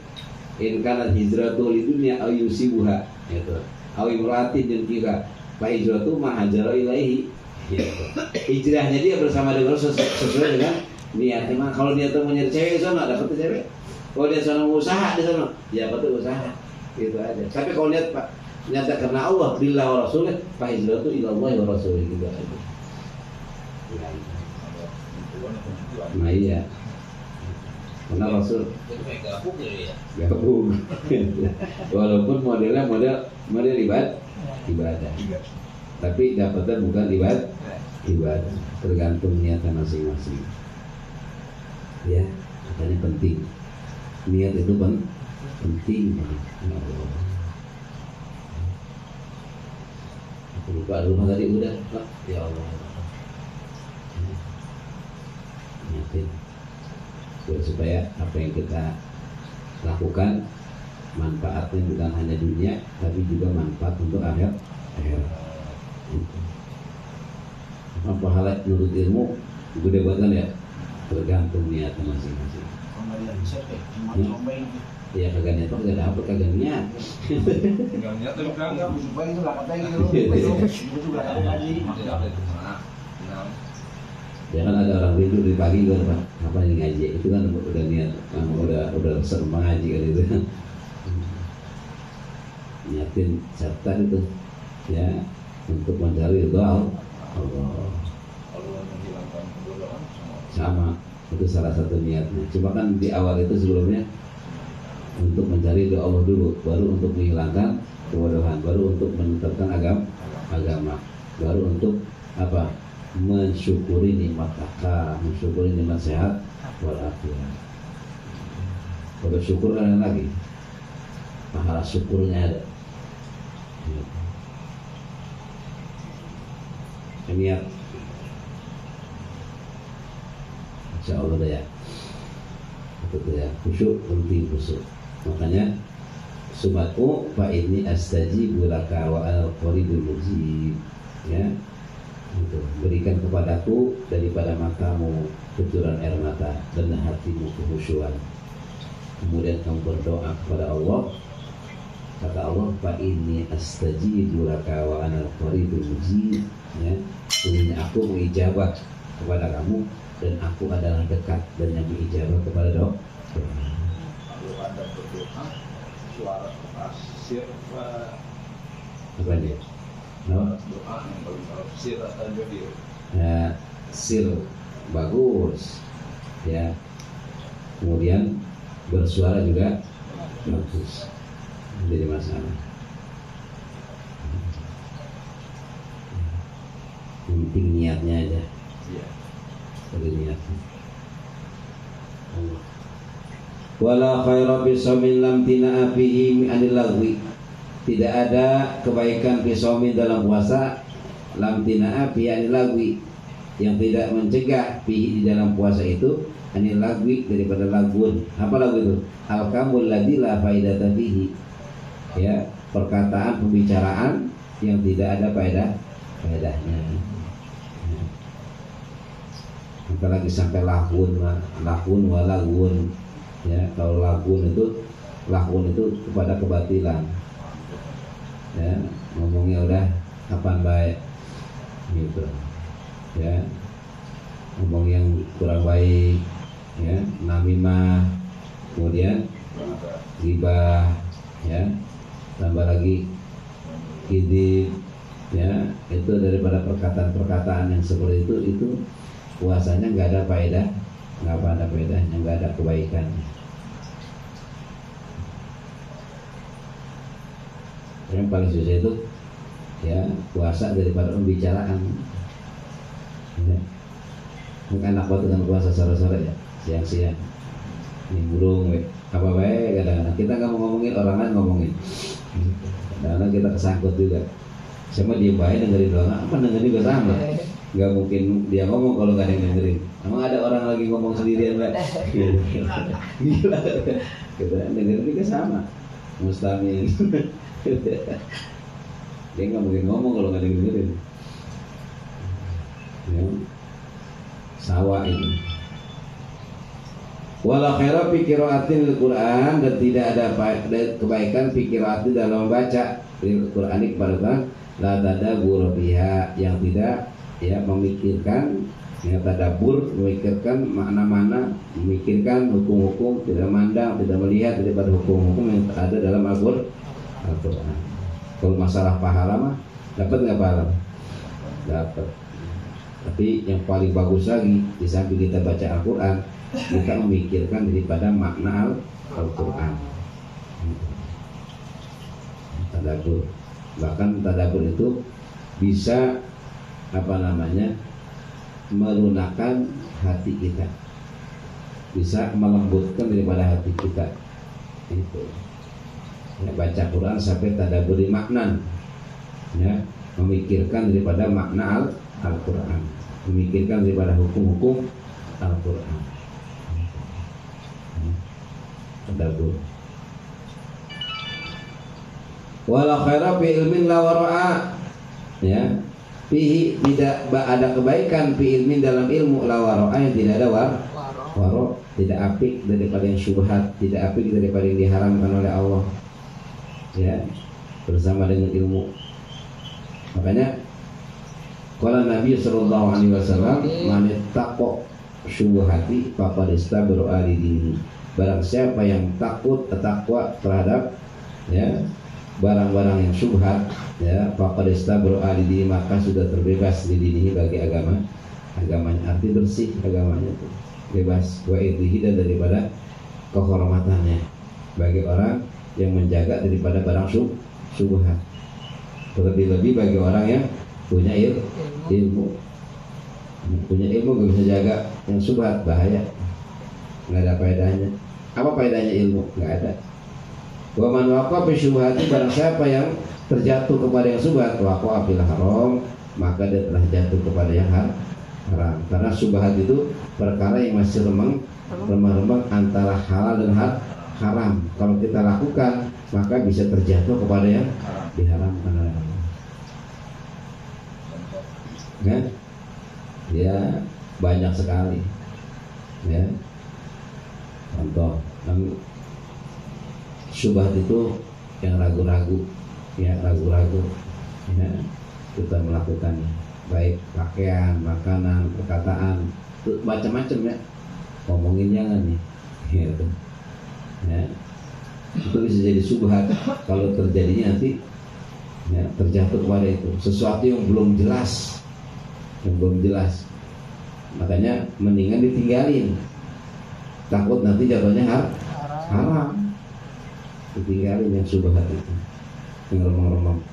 in kana hijratu lidunya aw yusibuha gitu. Aw imratin dan kira fa hijratu ma hajara ilaihi gitu. Hijrahnya dia bersama dengan Rasul sesuai dengan niatnya. Mah kalau niatnya mau nyari cewek sana dapat cewek. Kalau dia sana mau usaha di sana, ya betul usaha, gitu aja. Tapi kalau lihat Pak, nyata karena Allah, billah wa rasulih, fa hijratu ila Allah wa rasulih gitu aja. Nah iya, karena Rasul gabung, walaupun modelnya model ibadah, tapi dapatnya bukan ibadah, tergantung niatan masing-masing. Ya, makanya penting. Niat itu penting banget. Ya Allah. Aku lupa rumah tadi udah Pak. Ya Allah. Niatin supaya apa yang kita lakukan manfaatnya bukan hanya dunia tapi juga manfaat untuk akhirat. Apa pahala menurut ilmu gede banget ya, tergantung niatnya masing-masing. Ya kagak niat kagak dapet kagak niat. Enggak niat tapi enggak supaya itu lah katanya gitu. Itu juga ngaji. Jangan ada orang tidur di pagi kan Pak, apa yang ngaji itu kan udah niat, udah sering mengaji kan itu. Niatin serta itu ya untuk mencari doa Allah. Sama. Itu salah satu niatnya. Cuma kan di awal itu sebelumnya untuk mencari doa Allah dulu, baru untuk menghilangkan kebodohan, baru untuk menetapkan agama, baru untuk apa? Mensyukuri nikmat akal, mensyukuri nikmat sehat walafiat. Kalau syukur ada lagi, pahala syukurnya ada. Niat. Insya Allah ya, itu ya khusyuk penting khusyuk. Makanya sumatku fa ini astajibu laka wa al qaribul mujib ya. Itu berikan kepadaku daripada matamu kucuran air mata dan hatimu kekhusyuan. Kemudian kamu berdoa kepada Allah. Kata Allah fa ini astajibu laka wa al qaribul mujib ya. Sesungguhnya aku mengijabah kepada kamu dan aku adalah dekat dan yang diijabah kepada doa. Kalau ada berdoa suara keras sirfa Apa dia? No? doa yang paling kalau sir atau jadi Ya, sir bagus ya. Kemudian bersuara juga bagus. Jadi masalah. Penting niatnya aja. iya. Wala khaira fi shaumin lam tina'a fihi anil lagwi. Tidak ada kebaikan fi shaumin dalam puasa lam tina'a fihi anil lagwi, yang tidak mencegah fihi di dalam puasa itu anil lagwi daripada lagun. Apa lagu itu? Al-kamul ladzi la faidata fihi. Ya, perkataan pembicaraan yang tidak ada faedahnya. Apalagi sampai lagun walagun ya. Kalau lagun itu kepada kebatilan ya, ngomongnya udah kapan baik gitu ya, ngomong yang kurang baik ya, namimah, kemudian ghibah ya, tambah lagi kidib ya. Itu daripada perkataan-perkataan yang seperti itu puasanya nggak ada nggak ada bedanya, nggak ada kebaikan. Yang paling susah itu ya puasa daripada pembicaraan. Ya. Mungkin anak waktu kan puasa sore-sore ya, siang-siang. Ini burung, apa baik kadang-kadang kita nggak mau ngomongin, orang lain ngomongin. Kadang-kadang kita kesangkut juga. Sama dia baik dengerin doang, apa dengerin juga sama. Nggak mungkin dia ngomong kalau nggak ada yang dengerin. Emang ada orang lagi ngomong sendirian nggak? Gila, kita dengerin juga sama. Mustamin. Dia nggak mungkin ngomong kalau nggak ada yang dengerin. Ya. Sawah itu. Wala khaira fi qiraatil Qur'an, dan tidak ada kebaikan fi qiraati dalam membaca Al-Qur'an kepada Tuhan, la tadabbur biha, yang tidak ya memikirkan, yang tadabbur memikirkan makna-makna, memikirkan hukum-hukum, tidak memandang, tidak melihat daripada hukum-hukum yang ada dalam Al-Qur'an. Kalau masalah pahala mah dapat nggak pahala? Dapat. Tapi yang paling bagus lagi, di samping kita baca Al-Quran, kita memikirkan daripada makna Al-Quran. Tadabbur. Bahkan tadabbur itu bisa melunakkan hati kita, bisa melembutkan daripada hati kita. Itu. Ya, baca Quran sampai tadabburi makna, ya, memikirkan daripada makna Al-Quran, memikirkan daripada hukum-hukum Al-Quran. Tadabbur. Wala khaira fi ilmin la wara'a, ya, fihi, tidak ada kebaikan fi ilmin dalam ilmu, la wara'a, yang tidak ada waro, tidak apik daripada yang syubhat, tidak apik daripada yang diharamkan oleh Allah, ya, bersama dengan ilmu. Makanya qala Nabi sallallahu alaihi wasallam, man ittaqa syubhati faqad istabra lidini. Barang siapa yang takwa terhadap ya barang-barang yang syubhat, ya, faqad istabra lidini, maka sudah terbebas di dinihi, bagi agamanya. Arti bersih agamanya itu, bebas wa idhihi, dan daripada kehormatannya, bagi orang yang menjaga daripada barang syubhat. Terlebih-lebih bagi orang yang punya ilmu. Punya ilmu gak bisa jaga yang syubhat, bahaya, nggak ada faedahnya. Apa faedahnya ilmu? Nggak ada. Wa man waqa fi syubhati, barang siapa yang terjatuh kepada yang syubhat, waqa fil haram, maka dia telah jatuh kepada yang haram. Karena syubhat itu perkara yang masih remang-remang antara halal dan haram. Kalau kita lakukan, maka bisa terjatuh kepada yang diharamkan oleh Allah. Ya, banyak sekali. Ya, contoh, syubhat itu yang ragu-ragu, ya, ya, kita melakukannya, baik pakaian, makanan, perkataan, macam-macam, ya, ngomongin jangan nih, gitu. Ya, itu bisa jadi syubhat kalau terjadinya nanti, ya, terjatuh kepada itu sesuatu yang belum jelas, makanya mendingan ditinggalin, takut nanti jatuhnya haram. Ditinggalin yang syubhat itu, yang remang-remang.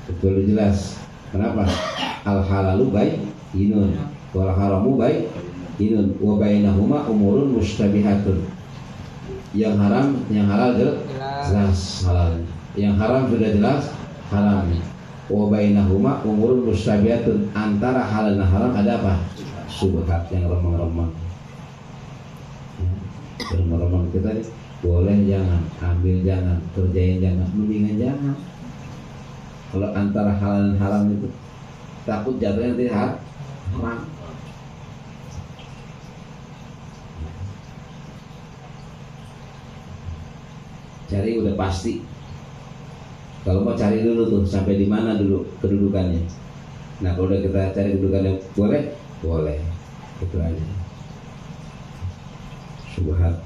Betul jelas. Kenapa? Al halalu bayyinun wal haramu bayyinun wa bainahuma umurun mushtabihatun. Yang haram, yang halal jelas halalnya. Yang haram sudah jelas haramnya. Wa bainahuma umurun mushtabihatun, antara halal dan haram ada apa? Syubhat yang remang-remang. Remang-remang kita nih, boleh jangan, ambil jangan, kerjain jangan, mendingan jangan. Kalau antara halal dan haram itu takut jatuhnya nanti haram. Cari udah pasti. Kalau mau cari dulu tuh sampai di mana dulu kedudukannya. Nah, kalau udah kita cari kedudukannya boleh, itu aja. Syubhat,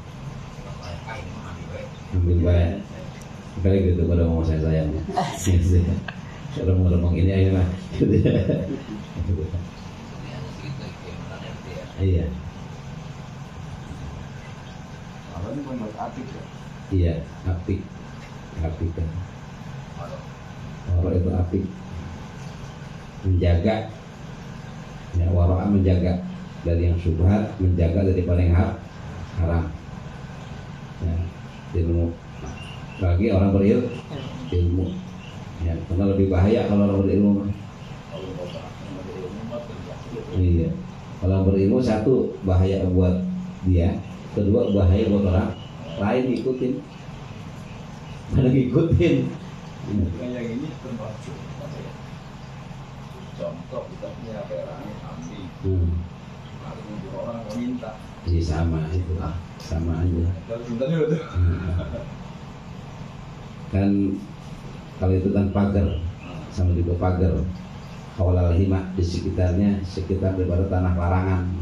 ambil baik. Kali gitu pada ngomong sayangnya. Kalau mau ngomong ini aja lah. Iya, Apa ini pun buat apik ya? iya, apik, apik kan. Waro itu apik, menjaga, ya waro menjaga dari yang syubhat, menjaga daripada yang haram. Ya, ilmu bagi orang berilmu, ya karena lebih bahaya kalau orang berilmu. Iya, kalau berilmu satu bahaya buat dia, kedua bahaya buat orang lain ikutin, pada ngikutin. Dengan yang ini termasuk apa ya? Contoh kita punya perang kambing, lalu orang meminta, Jadi sama itu, sama aja. kalau minta dulu tuh. Kan kalau itu kan pagar, sama juga pagar. Kawalal hima di sekitarnya, sekitar daripada tanah larangan.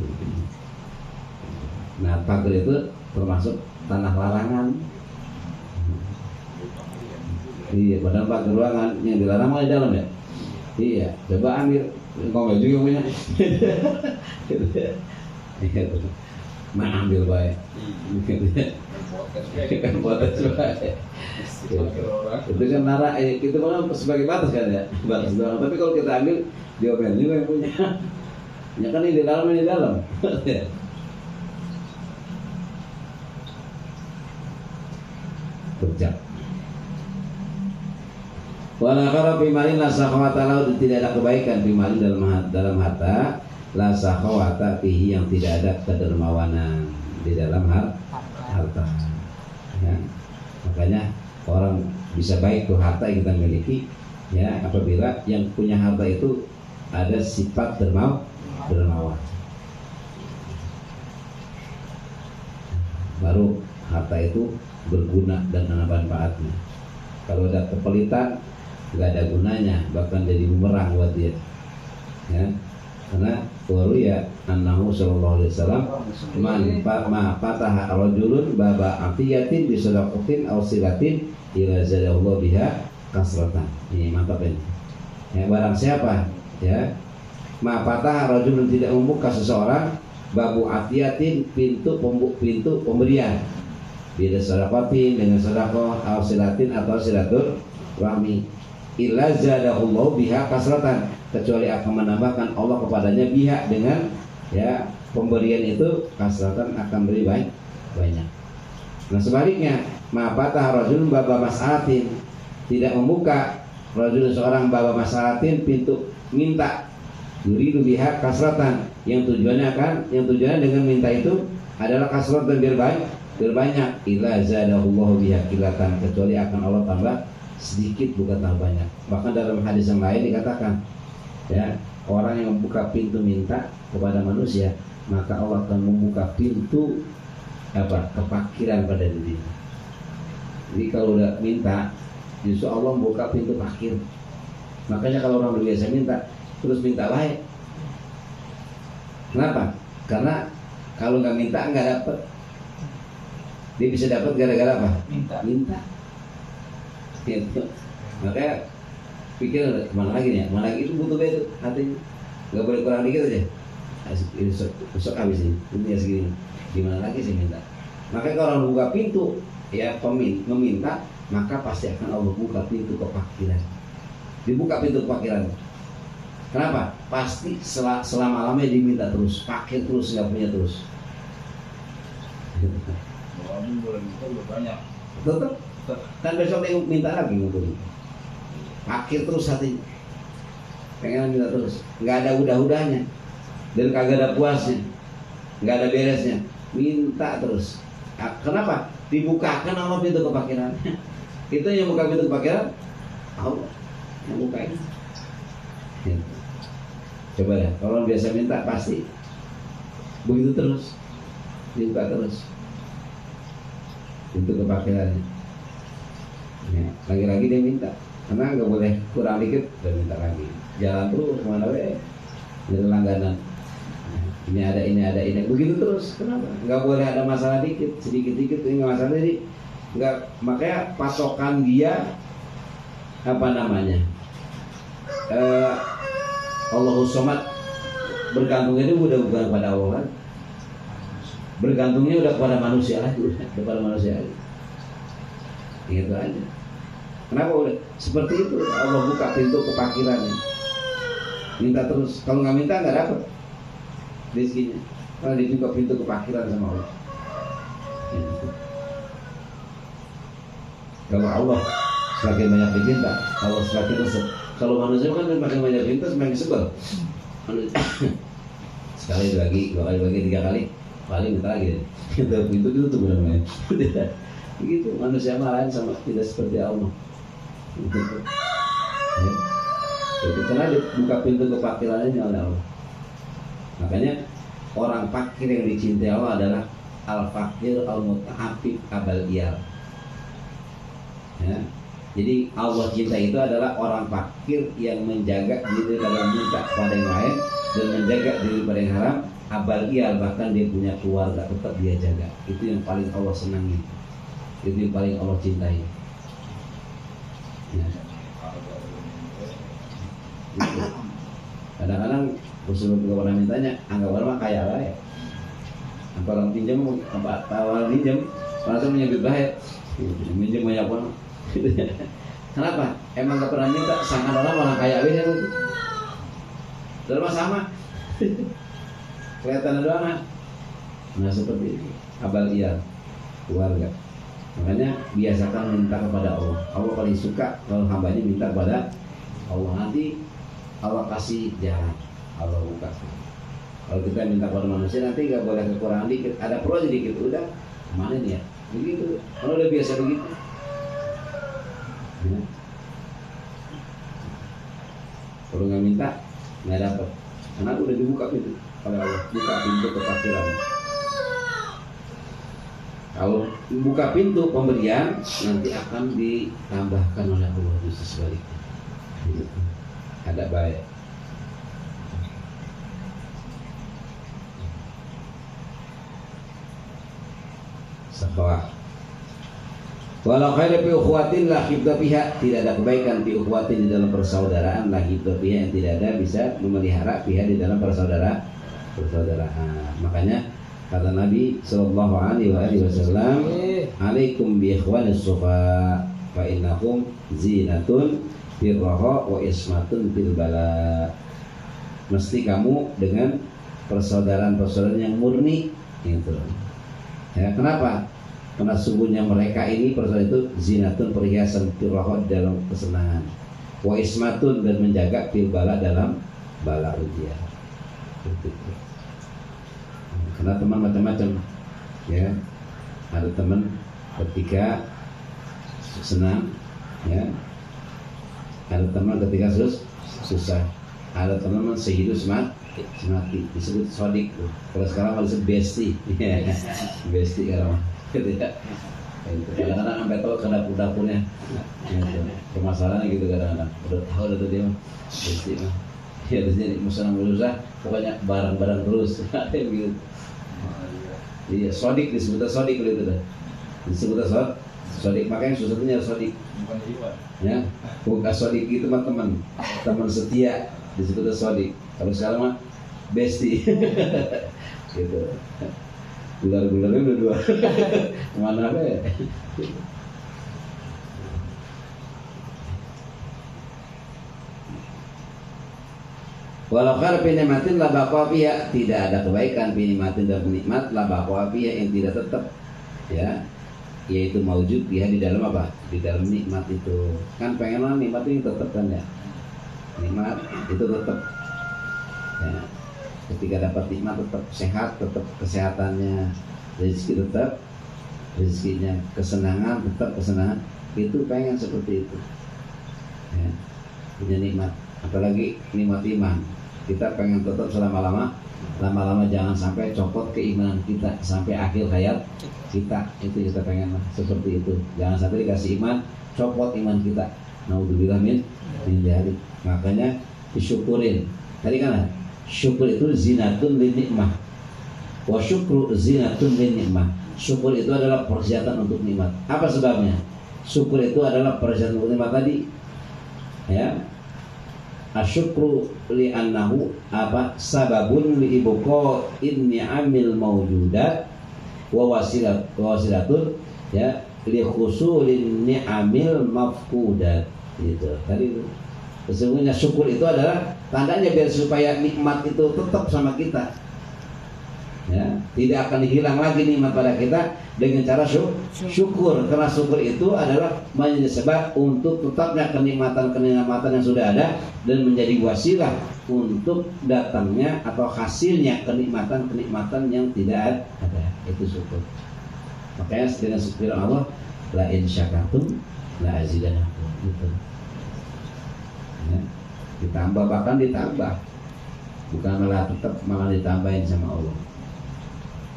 Nah pagar itu termasuk tanah larangan. Iya, padahal pagar ruangan yang dilarang malah di dalam ya. Iya, coba ambil, kau juga punya. Iya, mana ambil baik. Kan potes baik. Itu kan nara, itu kan sebagai batas kan ya, batas doang. Tapi kalau kita ambil, diomelin juga yang punya. Ya kan ini di dalam, ini di dalam. Berjak. Wala khara fi malin la sakhawata lahu, tidak ada kebaikan fi malin dalam harta la sakhawata fihi, yang tidak ada kedermawanan di dalam harta. Ya. Makanya orang bisa baik tuh harta yang kita miliki, ya apabila yang punya harta itu ada sifat dermawan. Baru harta itu berguna dan ada manfaatnya. Kalau ada kepelitan, nggak ada gunanya, bahkan jadi bumerang buat dia. Ya, karena waru ya annahu sallallahu alaihi wasallam ma fataha rajulun baba afiyatin bi sadaqatin aw silatin ila zadallahu biha kasratan. Ini mantap ini. Ya, barang siapa ya ma fataha rajulun, tidak membuka seseorang babu afiyatin, pintu pemberian, bila sadaqatin, dengan sedekah, aw silatin, atau silatur rahmi, illa zadallahu biha kasratan, kecuali akan menambahkan Allah kepadanya biha, dengan ya pemberian itu kasratan, akan beri banyak. Nah sebaliknya, ma fatah rajulun baba mas'alatin, tidak membuka rajulun seorang baba mas'alatin, pintu minta, yuridu biha kasratan, yang tujuannya dengan minta itu adalah kasratan, biar banyak, illa zadallahu biha kilatan, kecuali akan Allah tambah sedikit, bukan tambah banyak. Bahkan dalam hadis yang lain dikatakan, ya orang yang membuka pintu minta kepada manusia, maka Allah akan membuka pintu kefakiran pada dirinya. Jadi kalau udah minta, justru Allah membuka pintu fakir. Makanya kalau orang biasa minta, terus minta baik. Kenapa? Karena kalau nggak minta nggak dapat. Dia bisa dapat gara-gara apa? Minta. Gitu. Makanya pikir kemana lagi nih? Kemana lagi, itu butuh itu hatinya. Nggak boleh kurang dikit aja. Besok habis ini ya segini. Gimana lagi sih minta? Makanya kalau orang buka pintu, ya meminta, maka pasti akan Allah buka pintu kefakiran. Dibuka pintu kefakiran. Kenapa? Pasti selama-lamanya diminta terus, fakir terus, nggak punya terus. Walaupun boleh minta lebih banyak. Betul? Kan besok dia minta lagi ngumpulin. Fakir terus hati, pengen minta terus, nggak ada udah-udahnya, dan kagak ada puasnya, nggak ada beresnya, minta terus. Kenapa? Dibukakan Allah pintu kefakiran. Itu yang buka pintu kefakiran, Allah yang buka ini. Gitu. Coba ya, kalau biasa minta pasti begitu terus, dibuka terus pintu kefakirannya. Ya, lagi-lagi dia minta, karena nggak boleh kurang dikit dan minta lagi. Jalan terus kemana we, jadi langganan. Ini ada, begitu terus. Kenapa? Nggak boleh ada masalah dikit, sedikit-dikit ini nggak masalah. Jadi nggak, makanya patokan dia Allahus Somad, bergantungnya itu udah bukan pada Allah kan, bergantungnya udah kepada manusia lagi, udah kepada manusia lagi. Gitu aja. Kenapa udah seperti itu? Allah buka pintu kefakirannya. Minta terus, kalau nggak minta nggak dapat rezekinya. Karena dibuka pintu kefakiran sama Allah. Gitu. Kalau Allah semakin banyak diminta, Allah semakin resep. Kalau manusia kan semakin banyak diminta semakin sebel. Sekali lagi, dua kali lagi, tiga kali, paling minta lagi. Pintu itu tuh benar-benar. Begitu manusia lain sama tidak seperti Allah. Gitu. Ya. Jadi karena dibuka pintu kefakirannya oleh Allah. Makanya orang fakir yang dicintai Allah adalah al-fakir al-muta'afif abal iyal. Ya. Jadi Allah cinta itu adalah orang fakir yang menjaga diri dalam minta pada yang lain dan menjaga diri pada yang haram, abal iyal, bahkan dia punya keluarga tetap dia jaga. Itu yang paling Allah senangi. Itu yang paling Allah cintai. Ya. Gitu. Kadang-kadang Rasulullah juga pernah mintanya, anggap orang kaya lah ya. Apa orang pinjam, apa orang pinjam, langsung menyebut bahaya. Minjem banyak orang. Kenapa? Emang gak pernah minta, sangat orang kaya aja itu. Dalam sama. Kelihatan doang. Nah seperti itu. Abal iyal, keluarga. Makanya biasakan minta kepada Allah. Allah paling suka kalau hambanya minta kepada Allah. Nanti Allah kasih jalan, Allah buka. Kalau kita minta kepada manusia nanti gak boleh kekurangan dikit. Ada perlu aja dikit, udah kemana nih ya? Begitu. Kalau udah biasa begitu. Ya. Kalau nggak minta nggak dapat, karena udah dibuka pintu oleh Allah, buka pintu kefakiran. Kalau buka pintu pemberian nanti akan ditambahkan oleh Allah justru sebaliknya. Ada baik. Sekolah. Walau khair fi ukhuwatin la hibda biha, tidak ada kebaikan fi ukhuwatin di dalam persaudaraan, la hibda biha yang tidak ada bisa memelihara biha di dalam persaudaraan. Makanya kata Nabi sallallahu alaihi wasallam, "Alaikum bi ikhwanis sufa fa innahum zinatun fil raha wa ismatun fil bala." Mesti kamu dengan persaudaraan-persaudaraan yang murni gitu. Ya, kenapa? Karena sungguhnya mereka ini persaudaraan itu zinatun, perhiasan, firahot dalam kesenangan, wa ismatun, dan menjaga fil bala dalam bala ujian. Karena teman macam-macam, ya. Ada teman ketika senang, ya. Ada teman ketika susah. Ada teman sehidup semati, disebut sodik. Kalau sekarang malah disebut besti, besti kalau kadang-kadang sampai tahu ke dapur-dapurnya gitu. Permasalahannya gitu kadang-kadang udah tahu udah dia besti mah ya, terus jadi musuh pokoknya barang-barang terus gitu. Iya, sodik disebutnya sodik gitu dah, disebutnya sodik, makanya susahnya sodik ya, bukan sodik itu mah teman setia disebutnya sodik. Kalau sekarang mah besti gitu. Gular-gularnya udah dua. Kemana ya? Walau khair fi nikmatin la baqa fiha, tidak ada kebaikan fi nikmatin dan nikmat la baqa fiha yang tidak tetap, ya, yaitu maujud fiha di dalam apa? Di dalam nikmat itu. Kan pengenlah nikmat itu tetap kan ya. Nikmat itu tetap. Ya. Ketika dapat nikmat tetap sehat, tetap kesehatannya, rezeki tetap rezekinya, kesenangan tetap kesenangan, itu pengen seperti itu ya, punya nikmat, apalagi nikmat iman. Kita pengen tetap lama-lama jangan sampai copot keimanan kita sampai akhir hayat kita, itu kita pengen seperti itu, jangan sampai dikasih iman copot iman kita, naudzubillah min dzalik. Makanya disyukurin tadi kan, syukur itu zinatun lin nikmah, wa syukru zinatun lin nikmah. Syukur itu adalah persiapan untuk nikmat. Apa sebabnya? Syukur itu adalah persiapan untuk nikmat tadi. Ya. Asyukru li'annahu apa? Sababun li ibqa'in ni'amil mawjudat wasilatun ya li khusulin ni'amil mafqudat gitu. Tadi itu sesungguhnya syukur itu adalah tandanya biar supaya nikmat itu tetap sama kita. Ya, tidak akan hilang lagi nikmat pada kita dengan cara syukur. Karena syukur itu adalah menjadi sebab untuk tetapnya kenikmatan yang sudah ada dan menjadi wasilah untuk datangnya atau hasilnya kenikmatan yang tidak ada. Itu syukur. Makanya dengan firman Allah, la in syakartum la azidanakum gitu. Ya, ditambah, bahkan ditambah, bukan malah ditambahin sama Allah.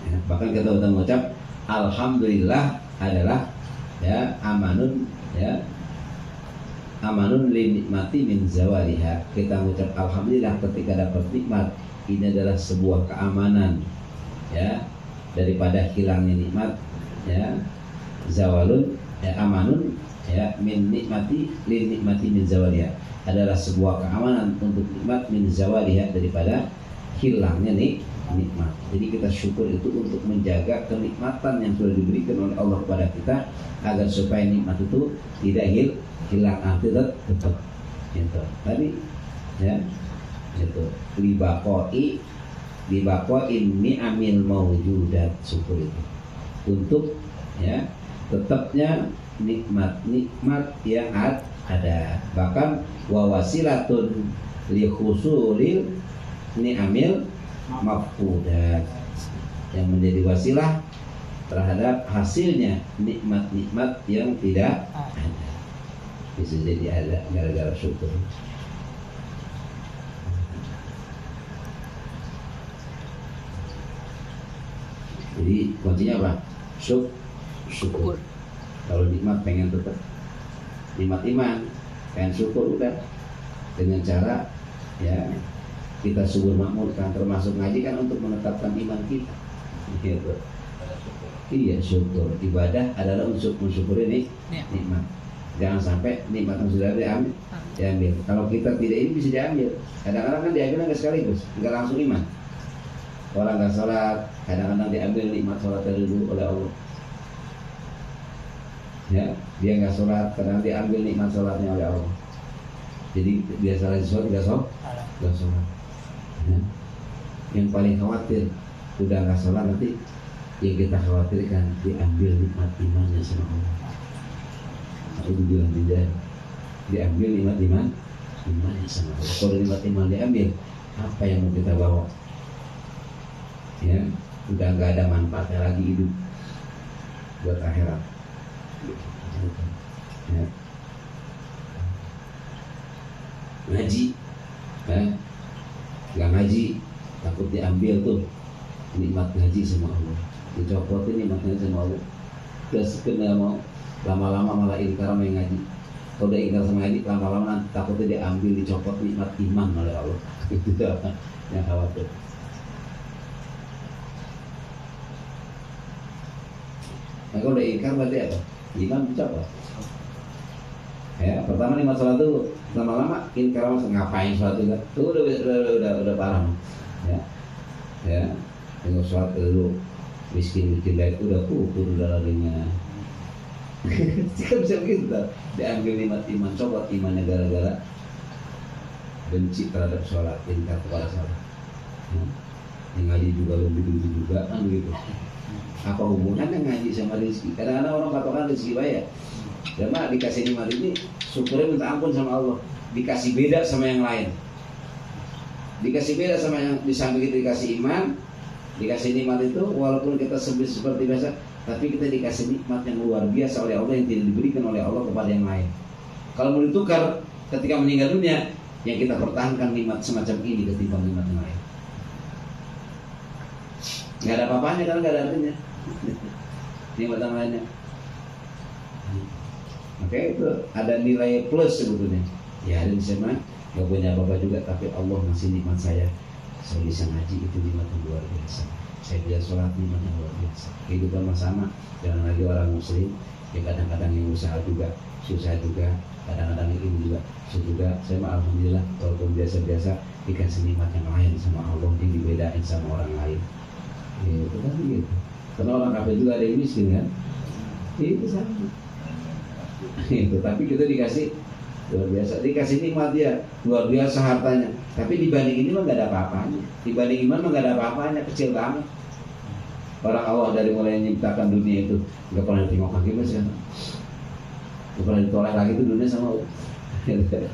Ya, bahkan kita udah mengucap alhamdulillah adalah ya amanun li nikmati min zawaliha. Kita mengucap alhamdulillah ketika dapat nikmat, ini adalah sebuah keamanan ya daripada hilangnya nikmat ya. Zawalun ya amanun ya min nikmati li nikmati min zawaliha adalah sebuah keamanan untuk nikmat min zawaliha daripada hilangnya nikmat. Jadi kita syukur itu untuk menjaga kenikmatan yang sudah diberikan oleh Allah kepada kita agar supaya nikmat itu tidak hilang, tetap gitu. Tadi ya itu libaqoi ni'amil mawjudat, syukur itu untuk ya tetapnya nikmat yang ada. Bahkan wawasilatun li khusulil ni'amil mafqudat, yang menjadi wasilah terhadap hasilnya nikmat-nikmat yang tidak ada. Bisa jadi ada gara-gara syukur. Jadi kuncinya apa? Syukur. Kalau nikmat pengen tetap nikmat iman, pengen syukur udah dengan cara ya kita subur makmur kan, termasuk ngaji kan untuk menetapkan iman kita gitu. Iya, syukur ibadah adalah untuk mensyukuri nikmat. Jangan sampai nikmat yang sudah diambil. Kalau kita tidak ini bisa diambil. Kadang-kadang kan diambil nggak sekaligus, nggak langsung iman. Orang nggak sholat, kadang-kadang diambil nikmat sholat dulu oleh Allah. Ya, dia nggak sholat, kadang diambil nikmat sholatnya oleh Allah. Jadi biasa lagi sholat nggak sholat. Ya. Yang paling khawatir udah nggak sholat, nanti yang kita khawatirkan diambil nikmat imannya sama Allah. Aku bilang tidak, diambil nikmat imannya sama Allah. Kalau nikmat iman diambil, apa yang mau kita bawa? Ya, udah nggak ada manfaatnya lagi hidup buat akhirat. Ya. Ngaji, ya. Gak ngaji, takut diambil tuh nikmat ngaji sama Allah, dicopotin nikmatnya sama Allah. Gak sekedar mau, lama-lama malah ingkar sama yang ngaji. Kalau udah ingkar sama ngaji, lama-lama nanti takutnya diambil, dicopot nikmat iman oleh Allah. Itu yang khawatir. Nah, kalau udah ingkar berarti apa? Iman dicopot. Ya, pertama nikmat sholat dulu, lama-lama ingkar sama ngapain sholat juga. Tuh udah parah. Ya, tengok sholat dulu, miskin baik udah kubur udah larinya. Jika bisa begitu, diambil nikmat iman, copot imannya gara-gara benci terhadap sholat, ingkar kepada sholat. Yang ngaji juga lebih begitu juga kan begitu. Apa hubungannya ngaji sama rezeki? Kadang-kadang orang patokan rezeki bayar. Karena dikasih nikmat ini syukurnya minta ampun sama Allah. Dikasih beda sama yang lain. Dikasih beda sama yang di samping kita dikasih iman, dikasih nikmat itu walaupun kita seperti biasa, tapi kita dikasih nikmat yang luar biasa oleh Allah yang tidak diberikan oleh Allah kepada yang lain. Kalau mau ditukar ketika meninggal dunia, yang kita pertahankan nikmat semacam ini ketimbang nikmat yang lain. Nggak ada apa-apanya karena nggak ada artinya. Nikmat yang lainnya. Oke, itu ada nilai plus sebetulnya. Ya, ada sama nggak punya apa-apa juga, tapi Allah ngasih nikmat saya bisa ngaji, itu nikmat yang luar biasa. Saya bisa sholat, nikmat yang luar biasa. Kehidupan sama, jangan lagi orang muslim yang kadang-kadang yang usaha juga, susah juga, kadang-kadang yang ini juga, susah juga. Saya mah alhamdulillah, walaupun biasa-biasa dikasih nikmat yang lain sama Allah yang dibedain sama orang lain. Itu kan gitu. Karena orang kafir juga ada yang miskin kan, itu sama. Itu tapi kita dikasih luar biasa, dikasih nikmat dia luar biasa hartanya, tapi dibanding ini mah nggak ada apa-apanya, dibanding iman mah nggak ada apa-apanya, kecil banget. Orang Allah dari mulai menciptakan dunia itu nggak pernah tengok kaki mas kan, nggak pernah ditolak lagi itu dunia sama gitu ya,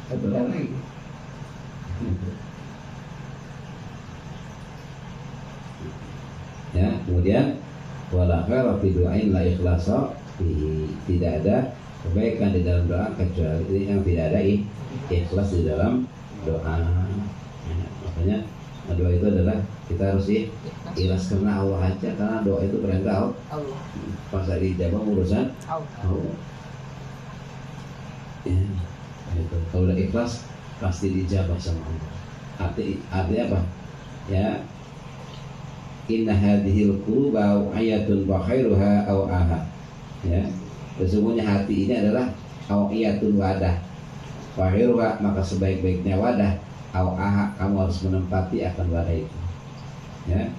nggak lagi. Ya, kemudian wala khaira fi du'ain la ikhlasa, tidak ada kebaikan di dalam doa kecuali yang tidak ada ikhlas di dalam doa. Ya, makanya doa itu adalah kita harus ikhlas karena Allah aja, karena doa itu perintah Allah. Pas dijawab urusan Allah. Ya, itu. Kalau udah ikhlas pasti dijawab sama Allah. Arti apa? Ya, inna hadhil quluba ayatun wa khairuha aw aha. Ya, sesungguhnya hati ini adalah awiyatun wadah, wa khairuha, maka sebaik-baiknya wadah, aw aha, kamu harus menempati akan wadah itu. Ya,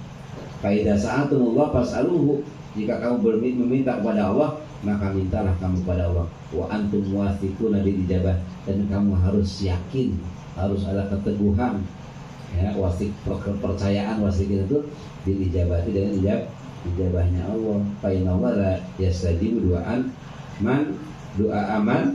fa idza sa'altumullah fas'aluhu, jika kamu meminta kepada Allah, maka mintalah kamu kepada Allah. Wa antum wasiquna bil ijabah, dan kamu harus yakin, harus ada keteguhan. Ya, wasik kepercayaan wasik itu diijabati dengan ijabahnya Allah. Fa inna Allah la yastajibu du'an man doa aman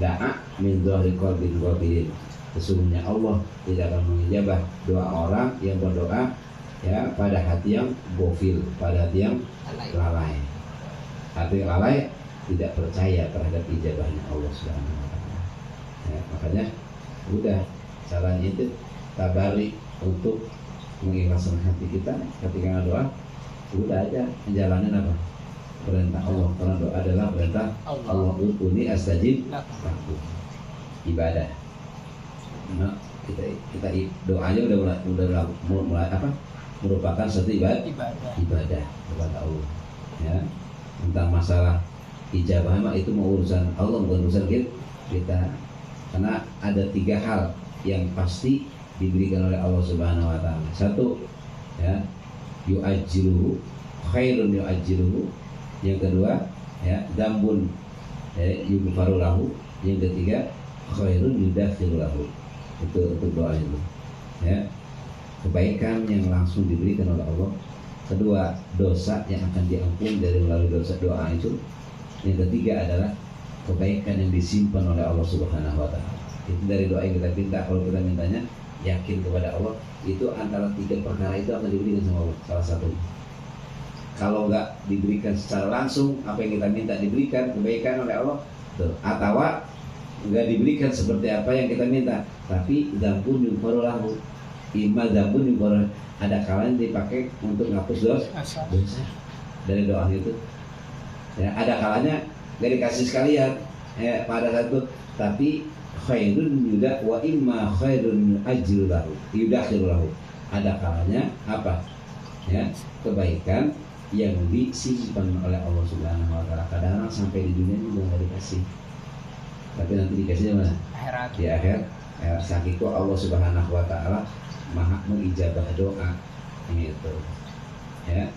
da'a min dhahri qalbin ghafilin. Sesungguhnya Allah tidak akan mengijabah doa orang yang berdoa ya pada hati yang gofil, pada hati yang lalai. Hati yang lalai tidak percaya terhadap ijabahnya Allah Subhanahu wa taala. Ya, makanya udah caranya itu tabari untuk mengikhlaskan hati kita ketika doa, udah aja menjalani apa? Perintah Allah, karena doa adalah perintah Allah. Ud'uni astajib lakum. Ibadah. Nah, kita doanya udah mulai apa? Merupakan suatu ibadah kepada Allah. Ya. Tentang masalah ijabah mah itu mau urusan Allah, bukan urusan kita. Karena ada 3 hal yang pasti diberikan oleh Allah Subhanahu wa taala. Satu, ya, yu'ajjiluhu khairun yu'ajjiluhu. Yang kedua, ya, dambun yughfaru lahu. Yang ketiga, khairun yudakhiru lahu. Itu untuk doa itu. Ya. Kebaikan yang langsung diberikan oleh Allah. Kedua, dosa yang akan diampuni dari melalui dosa doa itu. Yang ketiga adalah kebaikan yang disimpan oleh Allah Subhanahu wa taala. Itu dari doa yang kita minta. Kalau kita mintanya yakin kepada Allah, itu antara 3 perkara itu akan diberikan sama Allah, salah satunya. Kalau nggak diberikan secara langsung apa yang kita minta diberikan kebaikan oleh Allah, atau nggak diberikan seperti apa yang kita minta, tapi dambun yughfaru lahu, imma dambun yughfaru, ada kalanya dipakai untuk menghapus dosa dari doa itu. Ya, ada kalanya nggak dikasih sekalian ya, pada satu, tapi khairun yuda wa imma khairun yudakhiru lahu. Ada kalanya apa? Ya, kebaikan yang disimpan oleh Allah Subhanahu wa taala. Kadang-kadang sampai di dunia juga nggak dikasih, tapi nanti dikasihnya mana? Akhirat. Di akhir. Ya, saking itu Allah Subhanahu wa taala maha mengijabah doa itu. Ya.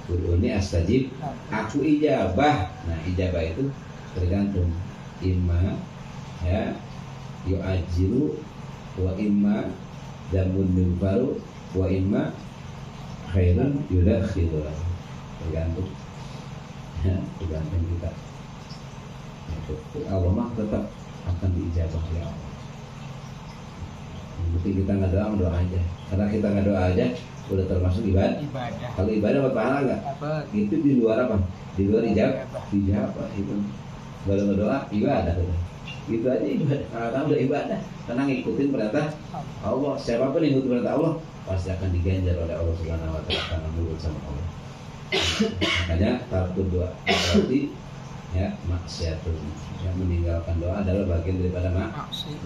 Ud'uni astajib, aku ijabah. Nah, ijabah itu tergantung imma ya yu'ajilu wa imma damun yughfaru wa imma khairun yudakhiru, tergantung ya, tergantung kita. Allah mah tetap akan diijabah oleh Allah. Mungkin kita nggak doa aja, karena kita nggak doa aja udah termasuk ibadah. Kalau ibadah apa pahala nggak? Itu di luar apa? Di luar ijabah itu. Kalau berdoa ibadah itu. Gitu aja ibadah. Karena udah ibadah, karena ngikutin perintah Allah. Siapapun yang ngikutin perintah Allah pasti akan diganjar oleh Allah Subhanahu wa taala karena nurut sama Allah. Makanya tarku doa berarti ya maksiatun, yang meninggalkan doa adalah bagian daripada maksiat.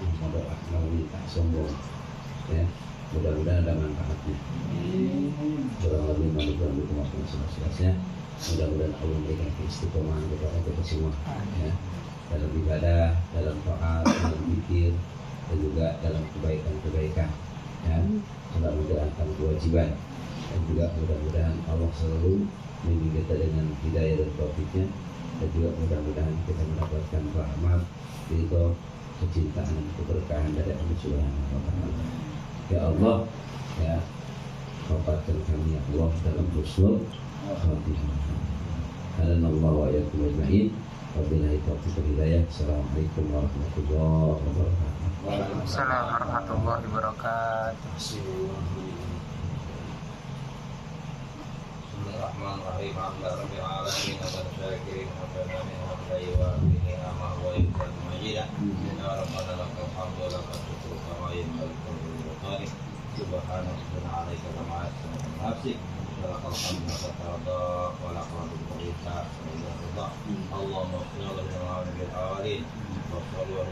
Mau doa, mau minta sombong, ya mudah-mudahan ada manfaatnya. Kurang lebih maksudnya mudah-mudahan Allah memberikan keistiqomahan kepada kita semua, ya, dalam ibadah, dalam doa, dalam zikir, dan juga dalam kebaikan-kebaikan. Ya, melaksanakan kewajiban, dan juga mudah-mudahan Allah selalu membimbing kita dengan hidayah dan taufiknya, dan juga mudah-mudahan kita mendapatkan rahmat, ridho, kecintaan dan keberkahan dari Allah Subhanahu wa Ta'ala. Ya Allah, ya wafatkan kami ya Allah dalam husnul khatimah. Hadanallahu wa iyyakum ajma'in. Wabillahi taufiq wal hidayah. Assalamualaikum warahmatullahi wabarakatuh. Waalaikumsalam warahmatullahi wabarakatuh. Bismillahirrahmanirrahim. Alhamdulillahirabbil alamin. Syakirin rabbana min hamdihi wa bihi ama wa yuzal majida. Ya rabbana lakal hamdu wa lakal syukru kama yanbaghi li wajhik. Subhanaka alaika kama asna nafsik. Lakal hamdu wa tarda wa lakal berita. Allahumma salli ala Muhammad wa ala alihi wa sahbihi.